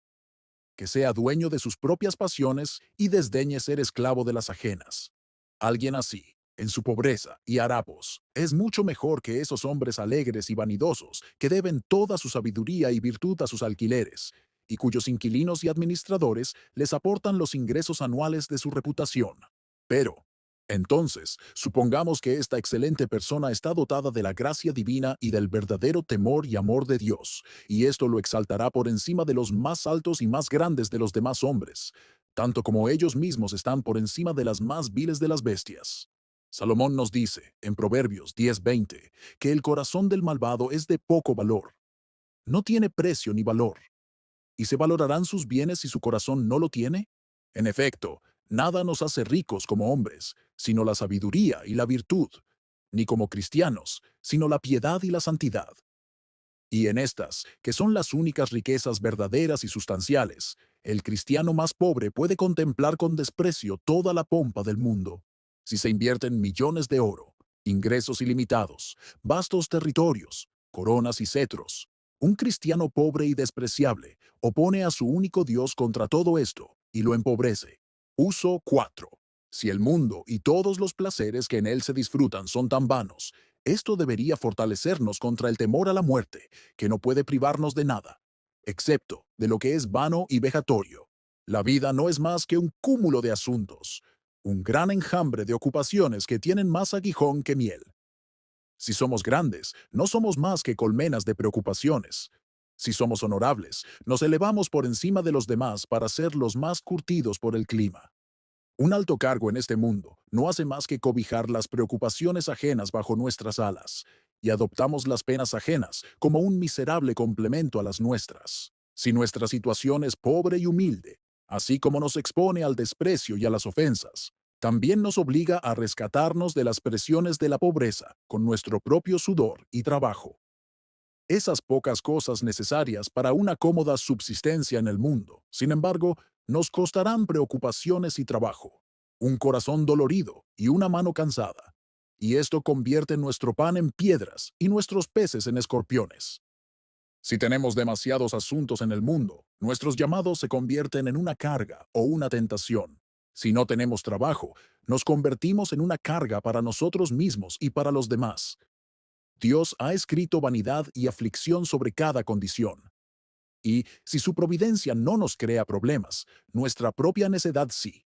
que sea dueño de sus propias pasiones y desdeñe ser esclavo de las ajenas. Alguien así, en su pobreza y harapos, es mucho mejor que esos hombres alegres y vanidosos que deben toda su sabiduría y virtud a sus alquileres, y cuyos inquilinos y administradores les aportan los ingresos anuales de su reputación. Pero, entonces, supongamos que esta excelente persona está dotada de la gracia divina y del verdadero temor y amor de Dios, y esto lo exaltará por encima de los más altos y más grandes de los demás hombres, tanto como ellos mismos están por encima de las más viles de las bestias. Salomón nos dice, en Proverbios 10:20, que el corazón del malvado es de poco valor. No tiene precio ni valor. ¿Y se valorarán sus bienes si su corazón no lo tiene? En efecto, nada nos hace ricos como hombres, sino la sabiduría y la virtud, ni como cristianos, sino la piedad y la santidad. Y en estas, que son las únicas riquezas verdaderas y sustanciales, el cristiano más pobre puede contemplar con desprecio toda la pompa del mundo. Si se invierten millones de oro, ingresos ilimitados, vastos territorios, coronas y cetros, un cristiano pobre y despreciable opone a su único Dios contra todo esto y lo empobrece. Uso 4. Si el mundo y todos los placeres que en él se disfrutan son tan vanos, esto debería fortalecernos contra el temor a la muerte, que no puede privarnos de nada, excepto de lo que es vano y vejatorio. La vida no es más que un cúmulo de asuntos, un gran enjambre de ocupaciones que tienen más aguijón que miel. Si somos grandes, no somos más que colmenas de preocupaciones. Si somos honorables, nos elevamos por encima de los demás para ser los más curtidos por el clima. Un alto cargo en este mundo no hace más que cobijar las preocupaciones ajenas bajo nuestras alas, y adoptamos las penas ajenas como un miserable complemento a las nuestras. Si nuestra situación es pobre y humilde, así como nos expone al desprecio y a las ofensas, también nos obliga a rescatarnos de las presiones de la pobreza con nuestro propio sudor y trabajo. Esas pocas cosas necesarias para una cómoda subsistencia en el mundo, sin embargo, nos costarán preocupaciones y trabajo, un corazón dolorido y una mano cansada. Y esto convierte nuestro pan en piedras y nuestros peces en escorpiones. Si tenemos demasiados asuntos en el mundo, nuestros llamados se convierten en una carga o una tentación. Si no tenemos trabajo, nos convertimos en una carga para nosotros mismos y para los demás. Dios ha escrito vanidad y aflicción sobre cada condición. Y si su providencia no nos crea problemas, nuestra propia necedad sí.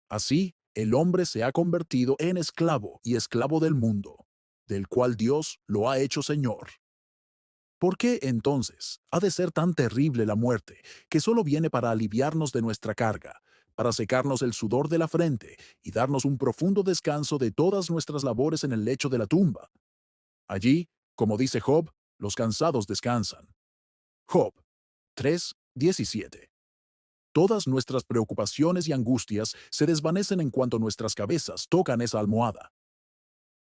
Así, el hombre se ha convertido en esclavo y esclavo del mundo, del cual Dios lo ha hecho Señor. ¿Por qué, entonces, ha de ser tan terrible la muerte, que solo viene para aliviarnos de nuestra carga, para secarnos el sudor de la frente y darnos un profundo descanso de todas nuestras labores en el lecho de la tumba? Allí, como dice Job, los cansados descansan. Job 3:17. Todas nuestras preocupaciones y angustias se desvanecen en cuanto nuestras cabezas tocan esa almohada.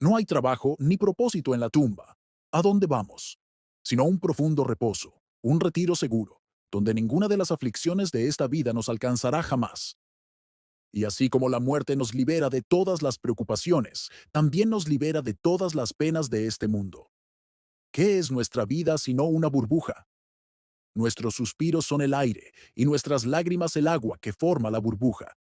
No hay trabajo ni propósito en la tumba. ¿A dónde vamos? Sino un profundo reposo, un retiro seguro, donde ninguna de las aflicciones de esta vida nos alcanzará jamás. Y así como la muerte nos libera de todas las preocupaciones, también nos libera de todas las penas de este mundo. ¿Qué es nuestra vida sino una burbuja? Nuestros suspiros son el aire y nuestras lágrimas el agua que forma la burbuja.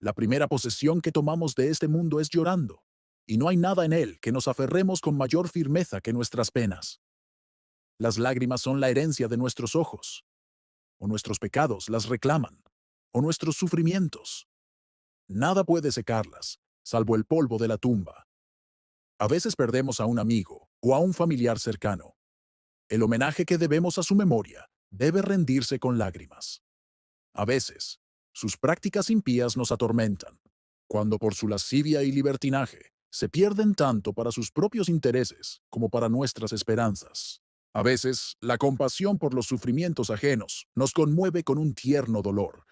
La primera posesión que tomamos de este mundo es llorando, y no hay nada en él que nos aferremos con mayor firmeza que nuestras penas. Las lágrimas son la herencia de nuestros ojos, o nuestros pecados las reclaman, o nuestros sufrimientos. Nada puede secarlas, salvo el polvo de la tumba. A veces perdemos a un amigo o a un familiar cercano. El homenaje que debemos a su memoria debe rendirse con lágrimas. A veces, sus prácticas impías nos atormentan, cuando por su lascivia y libertinaje se pierden tanto para sus propios intereses como para nuestras esperanzas. A veces, la compasión por los sufrimientos ajenos nos conmueve con un tierno dolor,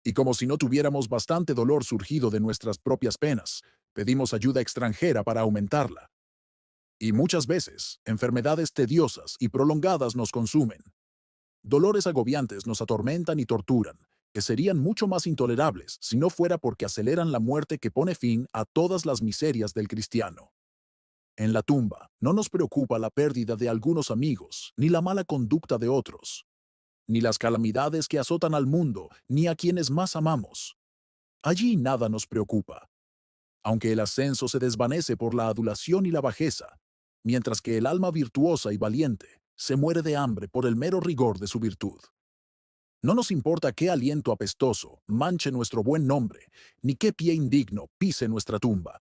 y como si no tuviéramos bastante dolor surgido de nuestras propias penas, pedimos ayuda extranjera para aumentarla. Y muchas veces, enfermedades tediosas y prolongadas nos consumen. Dolores agobiantes nos atormentan y torturan, que serían mucho más intolerables si no fuera porque aceleran la muerte que pone fin a todas las miserias del cristiano. En la tumba no nos preocupa la pérdida de algunos amigos, ni la mala conducta de otros, ni las calamidades que azotan al mundo, ni a quienes más amamos. Allí nada nos preocupa, aunque el ascenso se desvanece por la adulación y la bajeza, mientras que el alma virtuosa y valiente se muere de hambre por el mero rigor de su virtud. No nos importa qué aliento apestoso manche nuestro buen nombre, ni qué pie indigno pise nuestra tumba.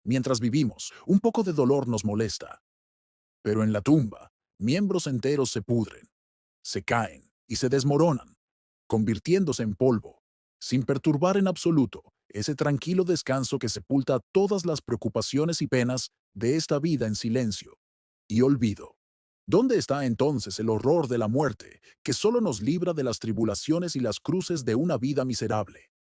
Mientras vivimos, un poco de dolor nos molesta, pero en la tumba, miembros enteros se pudren, se caen y se desmoronan, convirtiéndose en polvo, sin perturbar en absoluto ese tranquilo descanso que sepulta todas las preocupaciones y penas de esta vida en silencio y olvido. ¿Dónde está entonces el horror de la muerte, que solo nos libra de las tribulaciones y las cruces de una vida miserable?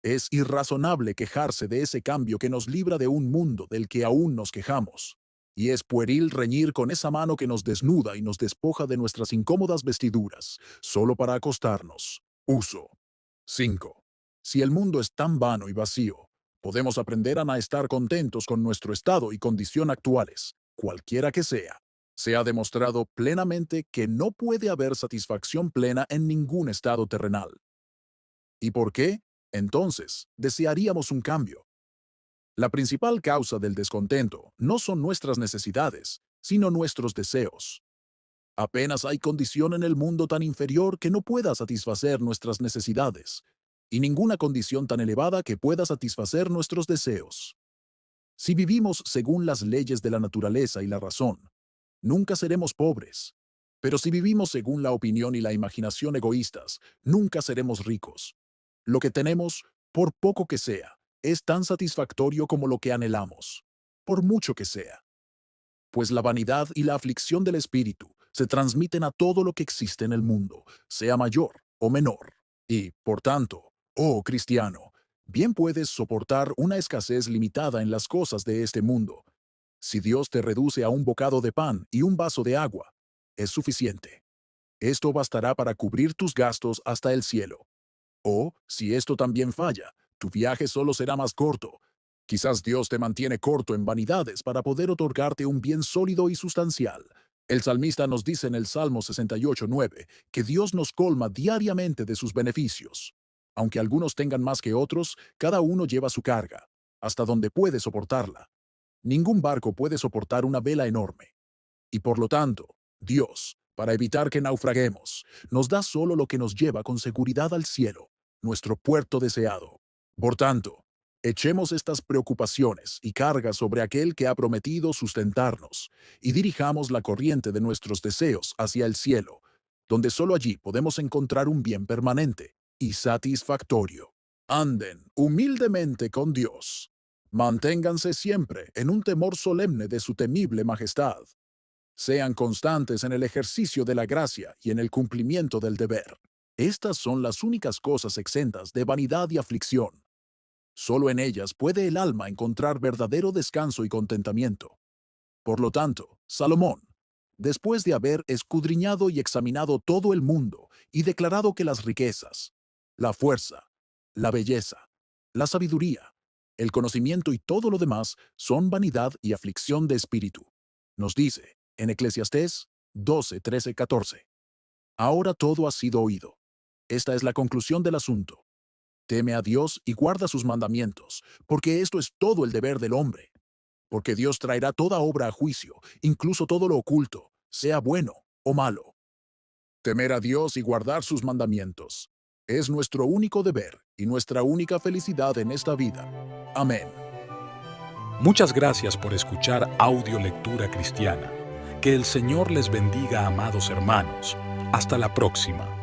Es irrazonable quejarse de ese cambio que nos libra de un mundo del que aún nos quejamos, y es pueril reñir con esa mano que nos desnuda y nos despoja de nuestras incómodas vestiduras, solo para acostarnos. Uso. 5. Si el mundo es tan vano y vacío, podemos aprender a estar contentos con nuestro estado y condición actuales, cualquiera que sea. Se ha demostrado plenamente que no puede haber satisfacción plena en ningún estado terrenal. ¿Y por qué? Entonces, desearíamos un cambio. La principal causa del descontento no son nuestras necesidades, sino nuestros deseos. Apenas hay condición en el mundo tan inferior que no pueda satisfacer nuestras necesidades, y ninguna condición tan elevada que pueda satisfacer nuestros deseos. Si vivimos según las leyes de la naturaleza y la razón, nunca seremos pobres. Pero si vivimos según la opinión y la imaginación egoístas, nunca seremos ricos. Lo que tenemos, por poco que sea, es tan satisfactorio como lo que anhelamos, por mucho que sea. Pues la vanidad y la aflicción del espíritu se transmiten a todo lo que existe en el mundo, sea mayor o menor. Y, por tanto, oh cristiano, bien puedes soportar una escasez limitada en las cosas de este mundo. Si Dios te reduce a un bocado de pan y un vaso de agua, es suficiente. Esto bastará para cubrir tus gastos hasta el cielo. O, si esto también falla, tu viaje solo será más corto. Quizás Dios te mantiene corto en vanidades para poder otorgarte un bien sólido y sustancial. El salmista nos dice en el Salmo 68:9 que Dios nos colma diariamente de sus beneficios. Aunque algunos tengan más que otros, cada uno lleva su carga, hasta donde puede soportarla. Ningún barco puede soportar una vela enorme. Y por lo tanto, Dios, para evitar que naufraguemos, nos da solo lo que nos lleva con seguridad al cielo, nuestro puerto deseado. Por tanto, echemos estas preocupaciones y cargas sobre aquel que ha prometido sustentarnos, y dirijamos la corriente de nuestros deseos hacia el cielo, donde solo allí podemos encontrar un bien permanente y satisfactorio. Anden humildemente con Dios. Manténganse siempre en un temor solemne de su temible majestad. Sean constantes en el ejercicio de la gracia y en el cumplimiento del deber. Estas son las únicas cosas exentas de vanidad y aflicción. Solo en ellas puede el alma encontrar verdadero descanso y contentamiento. Por lo tanto, Salomón, después de haber escudriñado y examinado todo el mundo y declarado que las riquezas, la fuerza, la belleza, la sabiduría, el conocimiento y todo lo demás son vanidad y aflicción de espíritu, nos dice en Eclesiastés 12, 13, 14. Ahora todo ha sido oído. Esta es la conclusión del asunto. Teme a Dios y guarda sus mandamientos, porque esto es todo el deber del hombre. Porque Dios traerá toda obra a juicio, incluso todo lo oculto, sea bueno o malo. Temer a Dios y guardar sus mandamientos es nuestro único deber y nuestra única felicidad en esta vida. Amén. Muchas gracias por escuchar Audio Lectura Cristiana. Que el Señor les bendiga, amados hermanos. Hasta la próxima.